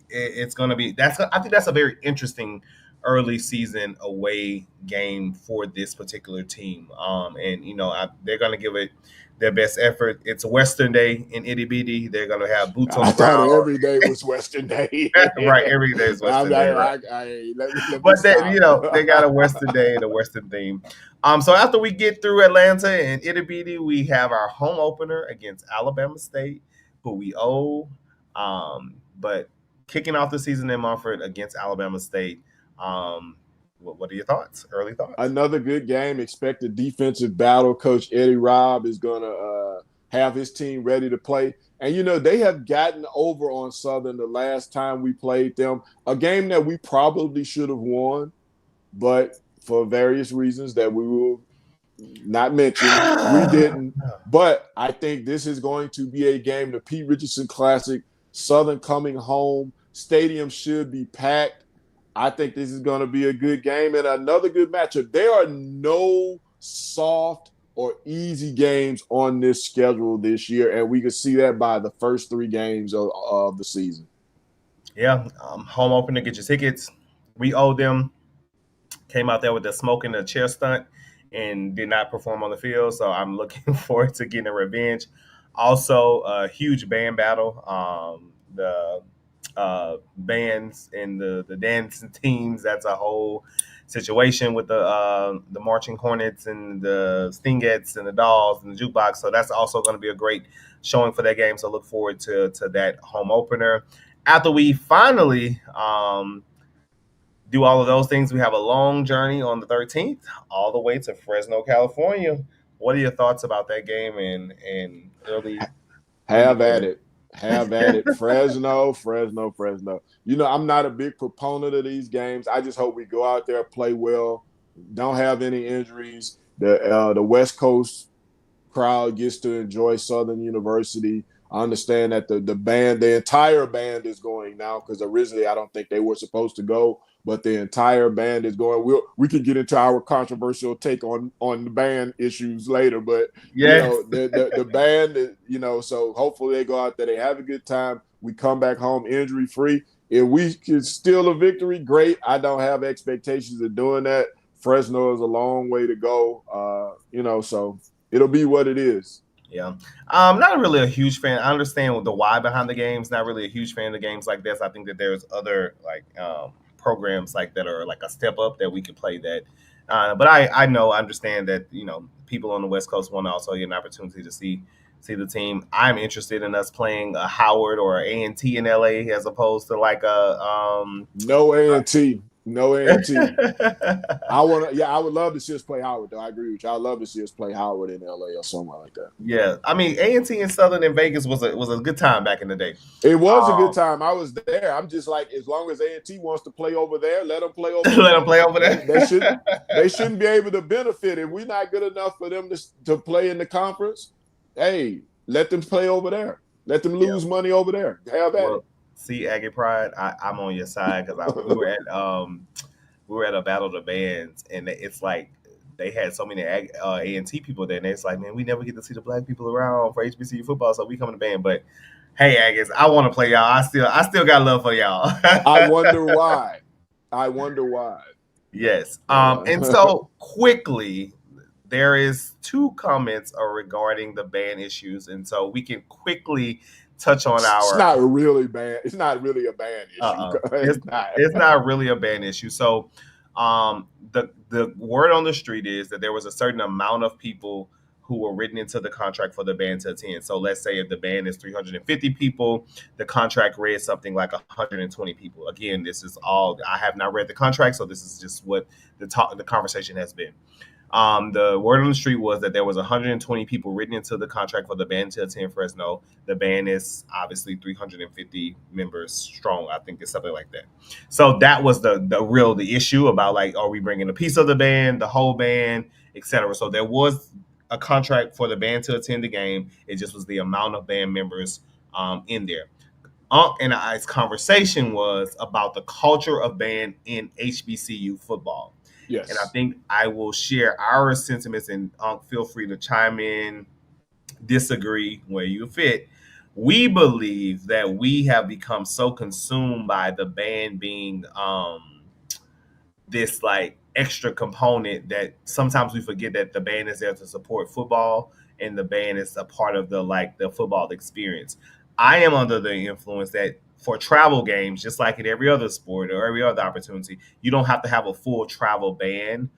it's going to be I think that's a very interesting early season away game for this particular team. They're going to give it their best effort. It's a Western Day in itty bitty. They're going to have boots on the ground. Every day was Western Day. Right, every day is Western Day. Right? But they got a Western Day and a Western theme. So after we get through Atlanta and itty bitty, we have our home opener against Alabama State, who we owe. But kicking off the season in Mumford against Alabama State. What are your thoughts? Early thoughts? Another good game. Expect a defensive battle. Coach Eddie Robb is going to have his team ready to play. And, they have gotten over on Southern the last time we played them. A game that we probably should have won, but for various reasons that we will not mention, we didn't. But I think this is going to be a game, the Pete Richardson Classic, Southern coming home. Stadium should be packed. I think this is going to be a good game and another good matchup. There are no soft or easy games on this schedule this year, and we can see that by the first 3 games of the season. Yeah, home opener, get your tickets. We owe them. Came out there with the smoke and the chair stunt and did not perform on the field, so I'm looking forward to getting a revenge. Also, a huge band battle. The bands and the dancing teams, that's a whole situation with the marching hornets and the stingettes and the dolls and the jukebox, so that's also going to be a great showing for that game. So look forward to that home opener. After we finally do all of those things, we have a long journey on the 13th all the way to Fresno, California. What are your thoughts about that game and early? Have at it. Fresno. I'm not a big proponent of these games. I just hope we go out there, play well, don't have any injuries. The West Coast crowd gets to enjoy Southern University. I understand that the entire band is going now, because originally I don't think they were supposed to go, but the entire band is going. We can get into our controversial take on the band issues later, but yes. The band, so hopefully they go out there, they have a good time. We come back home injury free. If we can steal a victory, great. I don't have expectations of doing that. Fresno is a long way to go, so it'll be what it is. Yeah. Not really a huge fan. I understand the why behind the games. Not really a huge fan of the games like this. I think that there's other programs like that are like a step up that we could play that. But I understand that, people on the West Coast want to also get an opportunity to see the team. I'm interested in us playing a Howard or A&T in LA as opposed to like a no A&T. No A&T. I would love to see us play Howard, though. I agree with you. I'd love to see us play Howard in LA or somewhere like that. Yeah, I mean, A&T in Southern and Vegas was a good time back in the day. It was a good time. I was there. I'm just like, as long as A&T wants to play over there, let them play over there. Let them play over there. They shouldn't be able to benefit. If we're not good enough for them to play in the conference, hey, let them play over there. Let them lose money over there. Have at it. See, Aggie Pride, I'm on your side because we were at a battle of the bands, and it's like they had so many A&T people there, and it's like, man, we never get to see the black people around for HBCU football, so we come in the band. But hey, Aggies, I want to play y'all. I still got love for y'all. I wonder why. Yes. And so quickly, there is 2 comments regarding the ban issues, and so we can quickly touch on our. It's not really a ban issue. It's not really a ban issue. So, the word on the street is that there was a certain amount of people who were written into the contract for the band to attend. So let's say if the band is 350 people, the contract read something like 120 people. Again, this is all, I have not read the contract, so this is just what the conversation has been. The word on the street was that there was 120 people written into the contract for the band to attend Fresno. The band is obviously 350 members strong. I think it's something like that. So that was the issue about, like, are we bringing a piece of the band, the whole band, etc. So there was a contract for the band to attend the game. It just was the amount of band members in there. And I's conversation was about the culture of band in HBCU football. Yes. And I think I will share our sentiments, and feel free to chime in, disagree where you fit. We believe that we have become so consumed by the band being this like extra component that sometimes we forget that the band is there to support football, and the band is a part of the football experience. I am under the influence that for travel games, just like in every other sport or every other opportunity, you don't have to have a full travel band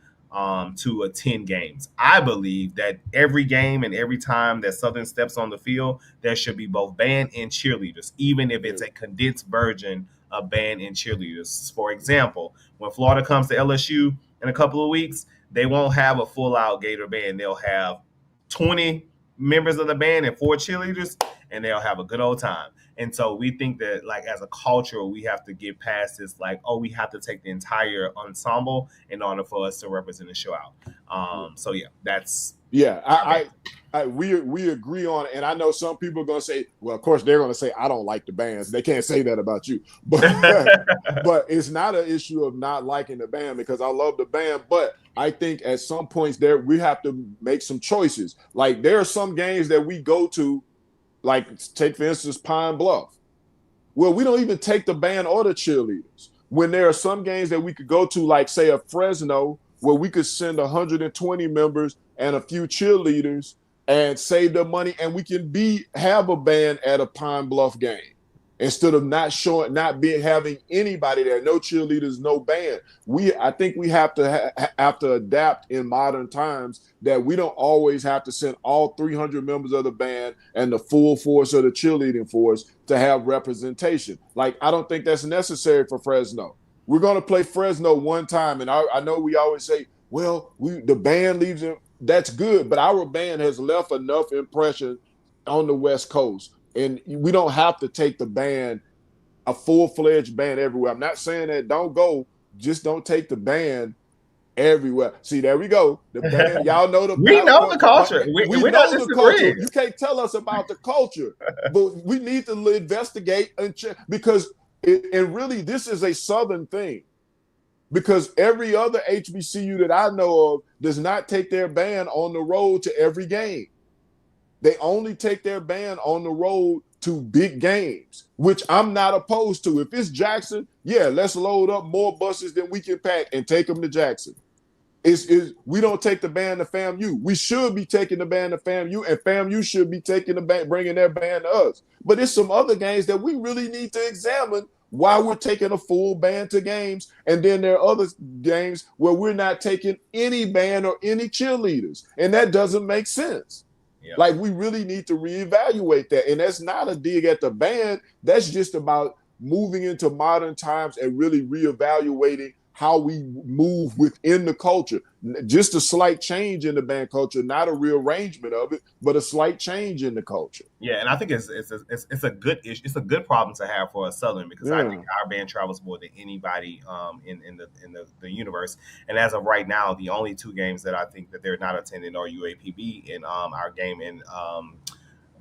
to attend games. I believe that every game and every time that Southern steps on the field, there should be both band and cheerleaders, even if it's a condensed version of band and cheerleaders. For example, when Florida comes to LSU in a couple of weeks, they won't have a full-out Gator band. They'll have 20 members of the band and 4 cheerleaders, and they'll have a good old time. And so we think that, like, as a culture, we have to get past this, like, oh, we have to take the entire ensemble in order for us to represent and show out. So yeah, that's we agree on it. And I know some people are going to say, well, of course they're going to say, I don't like the bands. They can't say that about you, but but it's not an issue of not liking the band, because I love the band. But I think at some points there, we have to make some choices. Like, there are some games that we go to, like, take, for instance, Pine Bluff. Well, we don't even take the band or the cheerleaders. When there are some games that we could go to, like, say, a Fresno, where we could send 120 members and a few cheerleaders and save the money, and we can have a band at a Pine Bluff game instead of having anybody there, no cheerleaders, no band. I think we have to adapt in modern times, that we don't always have to send all 300 members of the band and the full force of the cheerleading force to have representation. Like, I don't think that's necessary for Fresno. We're going to play Fresno one time, and I know we always say, well, the band leaves it. That's good, but our band has left enough impression on the West Coast. And we don't have to take the band, a full-fledged band, everywhere. I'm not saying that don't go, just don't take the band everywhere. See, there we go. The band, y'all know the we know the culture. We know the culture. You can't tell us about the culture, but we need to investigate and check, because and really this is a Southern thing, because every other HBCU that I know of does not take their band on the road to every game. They only take their band on the road to big games, which I'm not opposed to. If it's Jackson, yeah, let's load up more buses than we can pack and take them to Jackson. We don't take the band to FAMU. We should be taking the band to FAMU, and FAMU should be taking the band, bringing their band to us. But there's some other games that we really need to examine why we're taking a full band to games, and then there are other games where we're not taking any band or any cheerleaders, and that doesn't make sense. Yep. Like, we really need to reevaluate that. And that's not a dig at the band. That's just about moving into modern times and really reevaluating how we move within the culture. Just a slight change in the band culture, not a rearrangement of it, but a slight change in the culture. Yeah, and I think it's a good issue. It's a good problem to have for a Southern because I think our band travels more than anybody in the universe. And as of right now, the only two games that I think that they're not attending are UAPB and our game in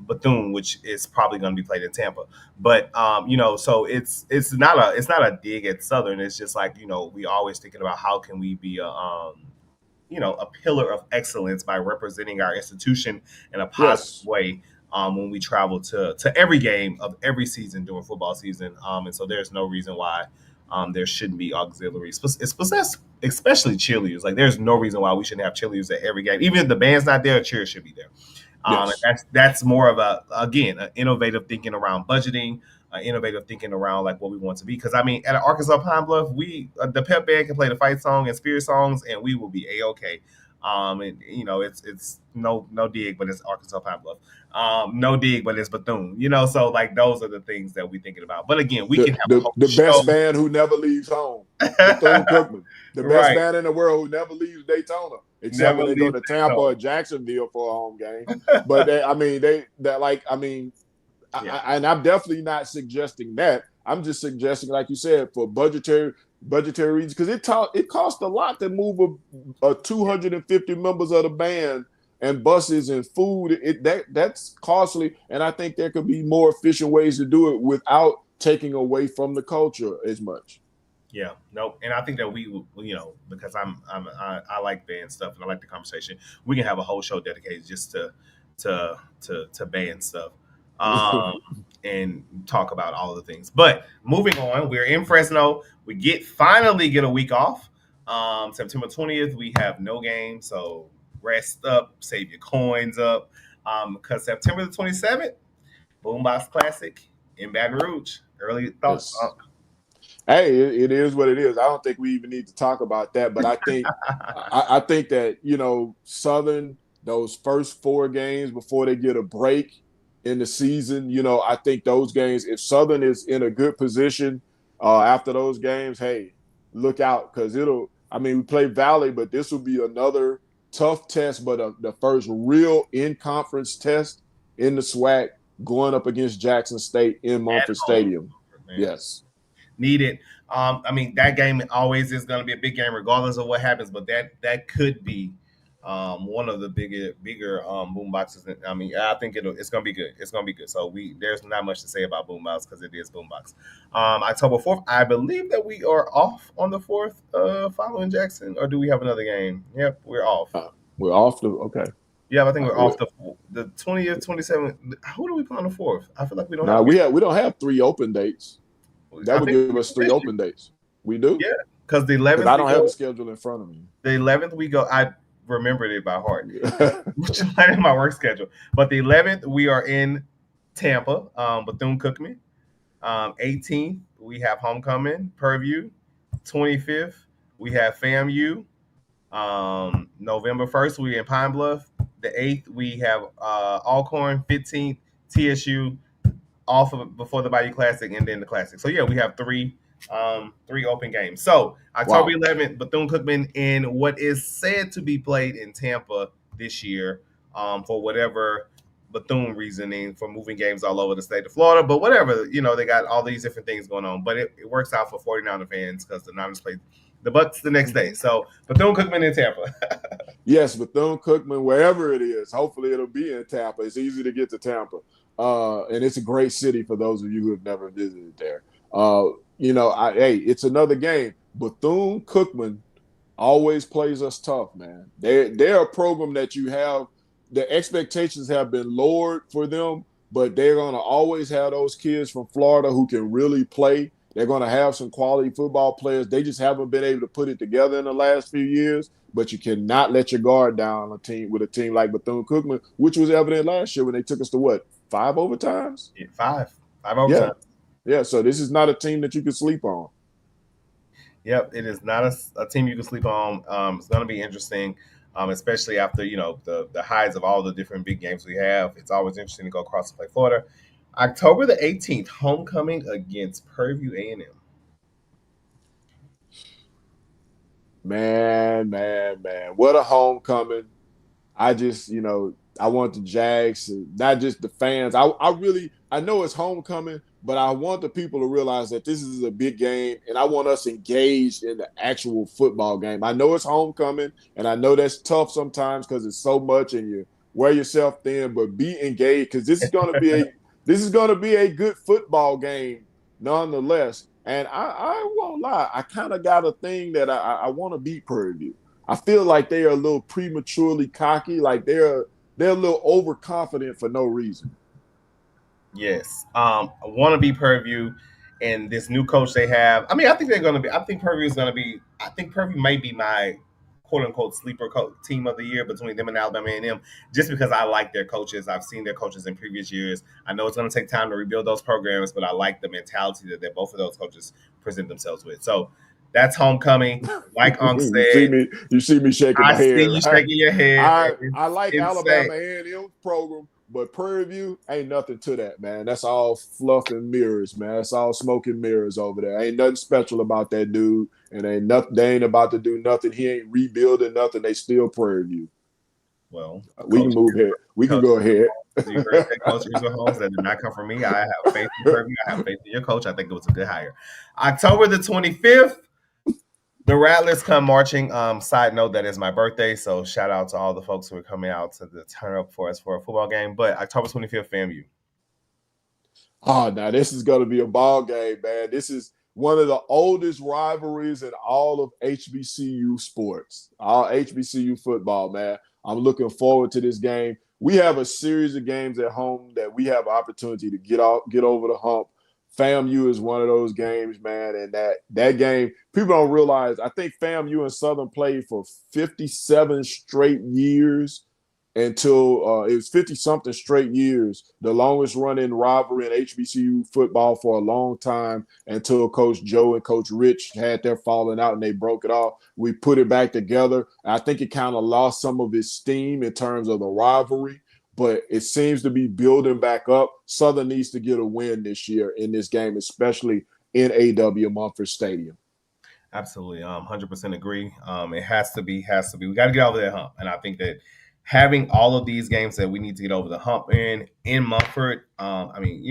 Bethune, which is probably going to be played in Tampa. But so it's not a dig at Southern. It's just like we always thinking about how can we be a pillar of excellence by representing our institution in a positive way when we travel to every game of every season during football season. And so there's no reason why there shouldn't be auxiliaries, especially cheerleaders. Like there's no reason why we shouldn't have cheerleaders at every game. Even if the band's not there, cheers should be there. And that's more of an innovative thinking around budgeting, innovative thinking around like what we want to be. Because I mean, at Arkansas Pine Bluff, the pep band can play the fight song and spirit songs, and we will be a-okay. And it's no dig, but it's Arkansas Pine Bluff. No dig, but it's Bethune. So like those are the things that we're thinking about. But again, we can have the best band who never leaves home, Bethune-Cookman, the best band in the world who never leaves Daytona. Except when they go to Tampa or Jacksonville for a home game. But and I'm definitely not suggesting that. I'm just suggesting, like you said, for budgetary reasons, because it costs a lot to move a 250 members of the band and buses and food. That's costly, and I think there could be more efficient ways to do it without taking away from the culture as much. Yeah, no, and I think that we, because I like band stuff and I like the conversation. We can have a whole show dedicated just to band stuff, and talk about all the things. But moving on, we're in Fresno. We finally get a week off. September 20th, we have no game, so rest up, save your coins up, because September the 27th, Boombox Classic in Baton Rouge. Early thoughts. Yes. Hey, it is what it is. I don't think we even need to talk about that, but I think I think that Southern, those first 4 games before they get a break in the season, I think those games, if Southern is in a good position after those games, hey, look out, because we play Valley, but this will be another tough test, but the first real in-conference test in the SWAC going up against Jackson State in Mumford Stadium. Yes. Needed. That game always is going to be a big game, regardless of what happens. But that could be one of the bigger boom boxes. I think it's going to be good. It's going to be good. So there's not much to say about boombox because it is boombox. October 4th, I believe that we are off on the 4th, following Jackson, or do we have another game? Yep, we're off. We're off. Okay. Yeah, I think we're off the 20th, 27th. Who do we play on the 4th? I feel like we don't. We don't have 3 open dates. That would give us 3 open dates. We do? Yeah, because the 11th. I don't have a schedule in front of me. The 11th we go. I remembered it by heart, which is not in my work schedule. But the 11th we are in Tampa, Bethune-Cookman. 18th we have homecoming, Purview. 25th we have FAMU. November 1st we in Pine Bluff. The 8th we have Alcorn. 15th TSU. Off of before the Bayou Classic and then the Classic. So yeah, we have 3 open games. So October 11th, Bethune-Cookman in what is said to be played in Tampa this year, for whatever Bethune reasoning for moving games all over the state of Florida. But whatever, they got all these different things going on. But it works out for 49er fans because the Niners play the Bucs the next day. So Bethune-Cookman in Tampa. Yes, Bethune-Cookman, wherever it is. Hopefully it'll be in Tampa. It's easy to get to Tampa. And it's a great city for those of you who have never visited there. It's another game. Bethune-Cookman always plays us tough, man. They're a program that you have, the expectations have been lowered for them, but they're going to always have those kids from Florida who can really play. They're going to have some quality football players. They just haven't been able to put it together in the last few years, but you cannot let your guard down with a team like Bethune-Cookman, which was evident last year when they took us to 5 overtimes? Yeah, 5 overtimes. Yeah, so this is not a team that you can sleep on. Yep, it is not a team you can sleep on. It's going to be interesting, especially after the highs of all the different big games we have. It's always interesting to go across and play Florida. October the 18th, homecoming against Purview A&M. Man. What a homecoming. I just, I want the Jags, not just the fans. I know it's homecoming, but I want the people to realize that this is a big game, and I want us engaged in the actual football game. I know it's homecoming, and I know that's tough sometimes because it's so much, and you wear yourself thin. But be engaged because this is going to be a good football game, nonetheless. And I won't lie, I kind of got a thing that I want to beat Purview. I feel like they are a little prematurely cocky, like they're a little overconfident for no reason. Yes. I want to be Purview and this new coach they have. I mean, I think they're going to be. I think Purview is going to be. I think Purview may be my quote unquote sleeper team of the year between them and Alabama A&M, just because I like their coaches. I've seen their coaches in previous years. I know it's going to take time to rebuild those programs, but I like the mentality that both of those coaches present themselves with. So that's homecoming. Like Unc said, you see me shaking my head. I see you shaking your head. I like Alabama A&M program, but Purview ain't nothing to that, man. That's all fluff and mirrors, man. That's all smoke and mirrors over there. Ain't nothing special about that dude, and ain't nothing. They ain't about to do nothing. He ain't rebuilding nothing. They still Purview. Well, we can move here. We can go ahead. You heard that, Coach Holmes. That did not come from me. I have faith in Purview. I have faith in your coach. I think it was a good hire. October the 25th. The Rattlers come marching. Side note, that is my birthday, so shout out to all the folks who are coming out to turn up for us for a football game. But October 25th, FAMU. Oh, now this is going to be a ball game, man. This is one of the oldest rivalries in all of HBCU sports, all HBCU football, man. I'm looking forward to this game. We have a series of games at home that we have opportunity to get over the hump. FAMU is one of those games, man, and that game, people don't realize, I think FAMU and Southern played for 57 straight years until it was 50-something straight years, the longest running rivalry in HBCU football for a long time, until Coach Joe and Coach Rich had their falling out and they broke it off. We put it back together. I think it kind of lost some of its steam in terms of the rivalry, but it seems to be building back up. Southern needs to get a win this year in this game, especially in A.W. Mumford Stadium. Absolutely. 100% agree. It has to be. We got to get over that hump. And I think that having all of these games that we need to get over the hump in Mumford, I mean,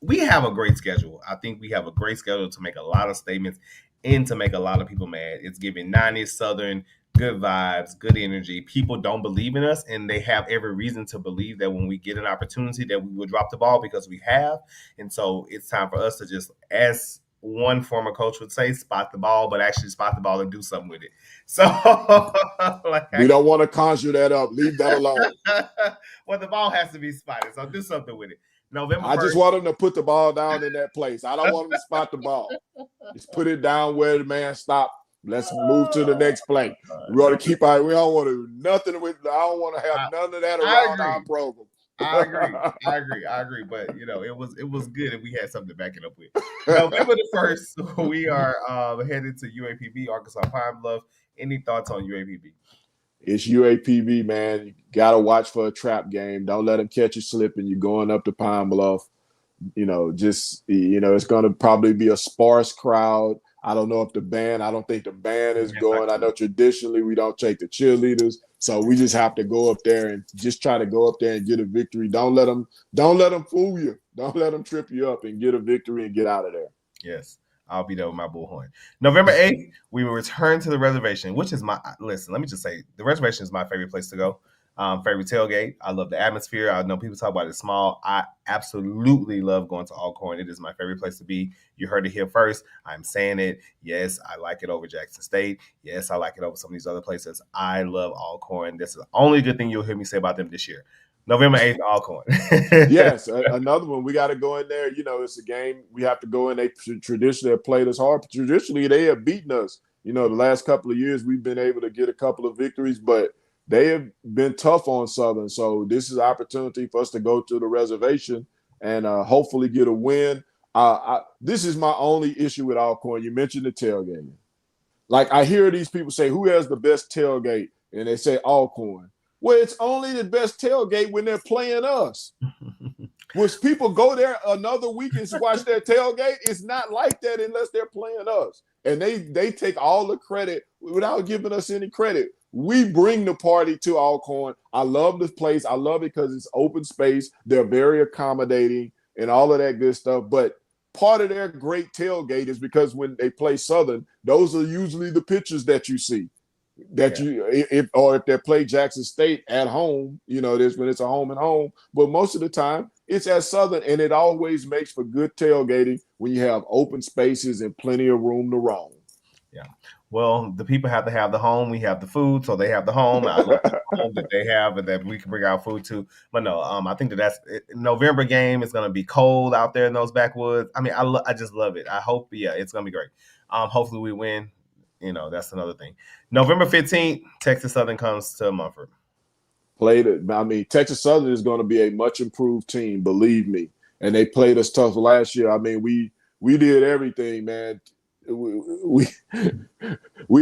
we have a great schedule. I think we have a great schedule to make a lot of statements and to make a lot of people mad. It's giving 90s Southern good vibes, good energy. People don't believe in us, and they have every reason to believe that when we get an opportunity that we will drop the ball, because we have. And so it's time for us to just, as one former coach would say, spot the ball, but actually spot the ball and do something with it. So we don't want to conjure that up. Leave that alone. Well, the ball has to be spotted, so do something with it. November 1st. I just want them to put the ball down in that place. I don't want them to spot the ball. Just put it down where the man stopped. Let's move to the next play. We want to keep our. We don't want to do nothing with. I don't want to have none of that around our program. I agree. But it was good, and we had something to back it up with. November the 1st, we are headed to UAPB, Arkansas Pine Bluff. Any thoughts on UAPB? It's UAPB, man. You gotta watch for a trap game. Don't let them catch you slipping. You're going up to Pine Bluff. It's going to probably be a sparse crowd. I don't know if I don't think the band is going. I know traditionally we don't take the cheerleaders, so we just have to go up there and just try to go up there and get a victory. Don't let them fool you. Don't let them trip you up, and get a victory and get out of there. Yes, I'll be there with my bullhorn. November 8th, we will return to the reservation, which is listen, let me just say, the reservation is my favorite place to go. Favorite tailgate. I love the atmosphere. I know people talk about it small. I absolutely love going to Alcorn. It is my favorite place to be. You heard it here first. I'm saying it. Yes, I like it over Jackson State. Yes, I like it over some of these other places. I love Alcorn. This is the only good thing you'll hear me say about them this year. November 8th, Alcorn. Yes, another one. We got to go in there. It's a game. We have to go in. They traditionally have played us hard. Traditionally, they have beaten us. The last couple of years, we've been able to get a couple of victories, but they have been tough on Southern. So this is an opportunity for us to go to the reservation and hopefully get a win. This is my only issue with Alcorn. You mentioned the tailgating. Like, I hear these people say, who has the best tailgate? And they say Alcorn. Well, it's only the best tailgate when they're playing us. When people go there another week and watch their tailgate, it's not like that unless they're playing us. And they take all the credit without giving us any credit. We bring the party to Alcorn. I love this place. I love it because it's open space. They're very accommodating and all of that good stuff. But part of their great tailgate is because when they play Southern, those are usually the pictures that you see. That if they play Jackson State at home, there's when it's a home and home. But most of the time, it's at Southern, and it always makes for good tailgating when you have open spaces and plenty of room to roam. Yeah. Well, the people have to have the home. We have the food, so they have the home. I love the home that they have and that we can bring our food to. But no, I think that's November game is going to be cold out there in those backwoods. I mean, I just love it. I hope, it's going to be great. Hopefully we win. That's another thing. November 15th, Texas Southern comes to Mumford. Texas Southern is going to be a much improved team, believe me. And they played us tough last year. I mean, we did everything, man. We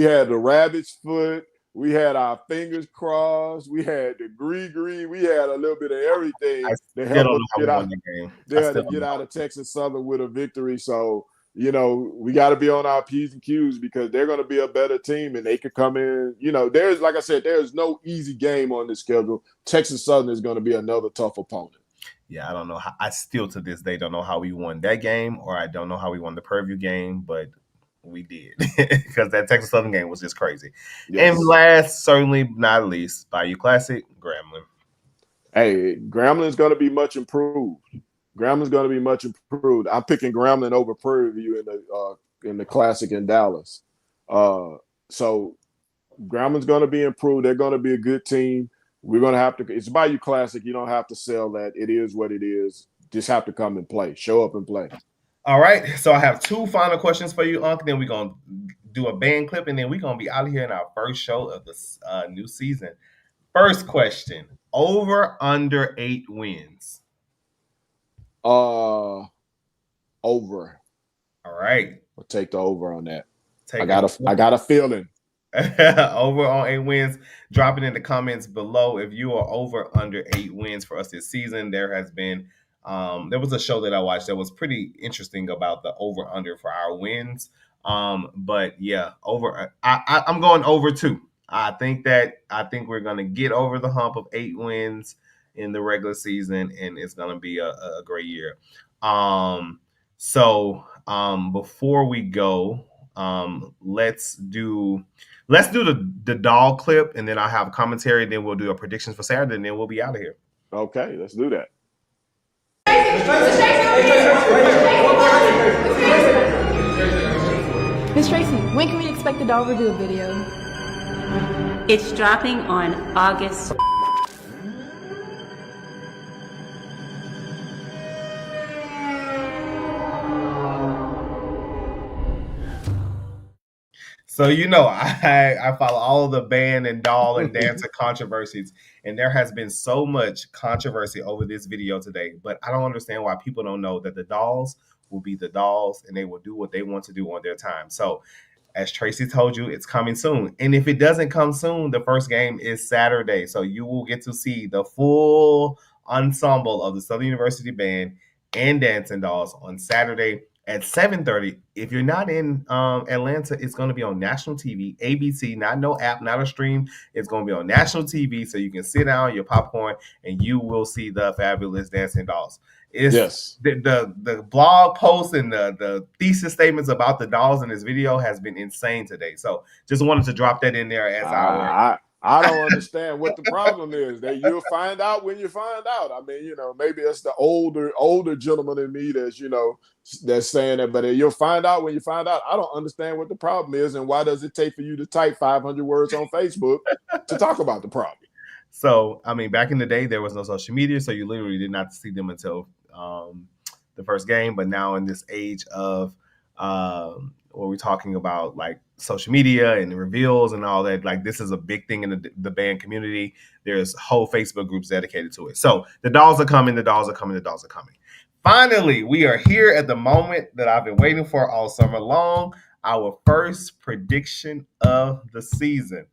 had the rabbit's foot. We had our fingers crossed. We had the gree. We had a little bit of everything to help us get out of Texas Southern with a victory. So, we got to be on our P's and Q's because they're going to be a better team and they could come in. Like I said, there's no easy game on this schedule. Texas Southern is going to be another tough opponent. Yeah, I don't know. I still to this day don't know how we won that game, or I don't know how we won the Purview game, but we did because that Texas Southern game was just crazy. Yes. And last, certainly not least, Bayou Classic, Grambling. Hey, Grambling's going to be much improved. I'm picking Grambling over Purview in the Classic in Dallas. So Grambling's going to be improved. They're going to be a good team. We're going to have to – it's Bayou Classic. You don't have to sell that. It is what it is. Just have to come and play. Show up and play. All right. So I have two final questions for you, Unc. Then we're going to do a band clip, and then we're going to be out of here in our first show of the new season. First question, over under 8 wins. Over. All right. I'll take the over on that. I got a feeling. Over on 8 wins. Drop it in the comments below if you are over under 8 wins for us this season. There has been there was a show that I watched that was pretty interesting about the over under for our wins. But yeah, over. I'm going over 2. I think we're gonna get over the hump of 8 wins in the regular season, and it's gonna be a great year. So before we go, let's do the dog clip, and then I'll have a commentary, then we'll do a predictions for Saturday, and then we'll be out of here. Okay, let's do that. Miss Tracy, when can we expect the dog review video? It's dropping on August. So I follow all of the band and doll and dancer controversies, and there has been so much controversy over this video today. But I don't understand why people don't know that the dolls will be the dolls, and they will do what they want to do on their time. So, as Tracy told you, it's coming soon. And if it doesn't come soon, the first game is Saturday, so you will get to see the full ensemble of the Southern University Band and Dancing Dolls on Saturday at 7:30. If you're not in Atlanta, it's going to be on national TV, ABC, not no app, not a stream. It's going to be on national TV, so you can sit down, your popcorn, and you will see the fabulous Dancing Dolls. Yes. The blog posts and the thesis statements about the dolls in this video has been insane today. So just wanted to drop that in there as I don't understand what the problem is. That you'll find out when you find out. I mean, maybe it's the older gentleman in me that's saying that, but you'll find out when you find out. I don't understand what the problem is, and why does it take for you to type 500 words on Facebook to talk about the problem? So, I mean, back in the day, there was no social media, so you literally did not see them until the first game. But now in this age of what we're talking about, like social media and the reveals and all that, like this is a big thing in the band community. There's whole Facebook groups dedicated to it. So the dolls are coming, the dolls are coming, the dolls are coming. Finally, we are here at the moment that I've been waiting for all summer long. Our first prediction of the season.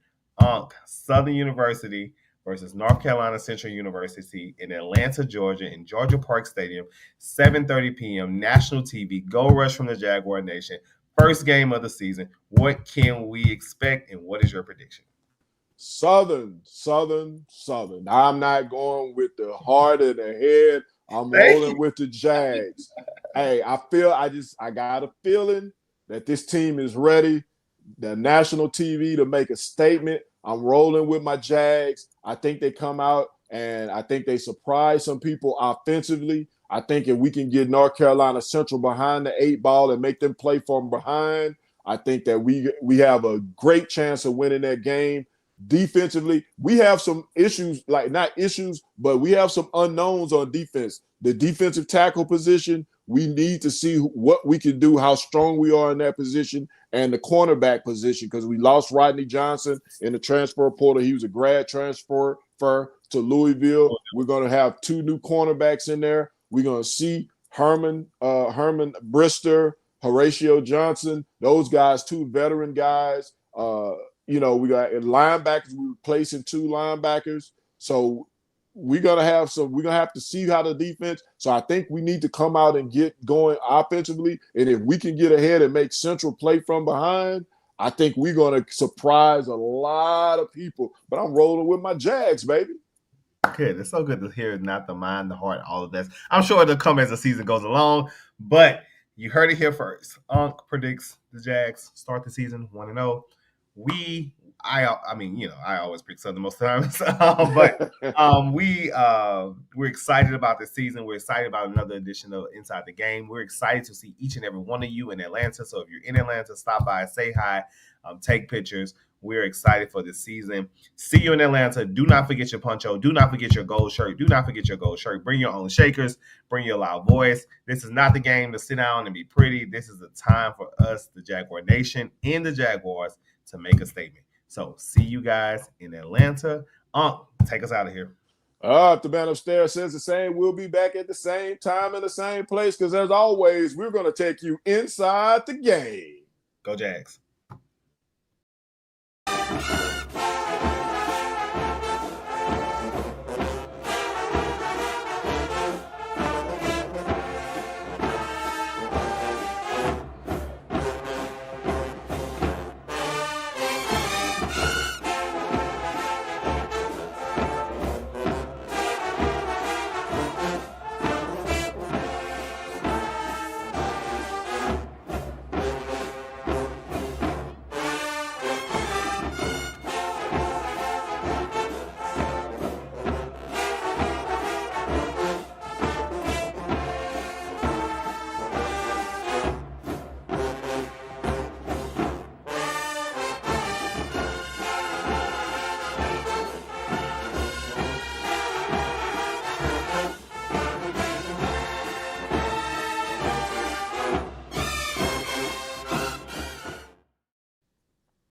Southern University versus North Carolina Central University in Atlanta, Georgia, in Georgia Park Stadium, 7:30 p.m. national TV. Go Rush from the Jaguar Nation. First game of the season. What can we expect, and what is your prediction? Southern. I'm not going with the heart and the head. I'm rolling with the Jags. Hey, I got a feeling that this team is ready. The national TV to make a statement. I'm rolling with my Jags. I think they come out and I think they surprise some people offensively. I think if we can get North Carolina Central behind the 8 ball and make them play from behind, I think that we have a great chance of winning that game. Defensively, we have some issues, like not issues, but we have some unknowns on defense. The defensive tackle position, we need to see what we can do, how strong we are in that position, and the cornerback position, because we lost Rodney Johnson in the transfer portal. He was a grad transfer to Louisville. We're going to have 2 new cornerbacks in there. We're going to see Herman Brister, Horatio Johnson, those guys, 2 veteran guys. We got linebackers. We're replacing 2 linebackers. So we're gonna have to see how the defense. So I think we need to come out and get going offensively. And if we can get ahead and make Central play from behind, I think we're gonna surprise a lot of people. But I'm rolling with my Jags, baby. Good. It's so good to hear not the mind, the heart, all of that. I'm sure it'll come as the season goes along, but you heard it here first. Unc predicts the Jags start the season 1-0. I always pick Southern most times, but we're excited about this season. We're excited about another edition of Inside the Game. We're excited to see each and every one of you in Atlanta. So if you're in Atlanta, stop by, say hi, take pictures. We're excited for this season. See you in Atlanta. Do not forget your poncho. Do not forget your gold shirt. Do not forget your gold shirt. Bring your own shakers. Bring your loud voice. This is not the game to sit down and be pretty. This is the time for us, the Jaguar Nation and the Jaguars, to make a statement. So see you guys in Atlanta. Take us out of here. If the man upstairs says the same, we'll be back at the same time in the same place, because as always, we're going to take you inside the game. Go Jags.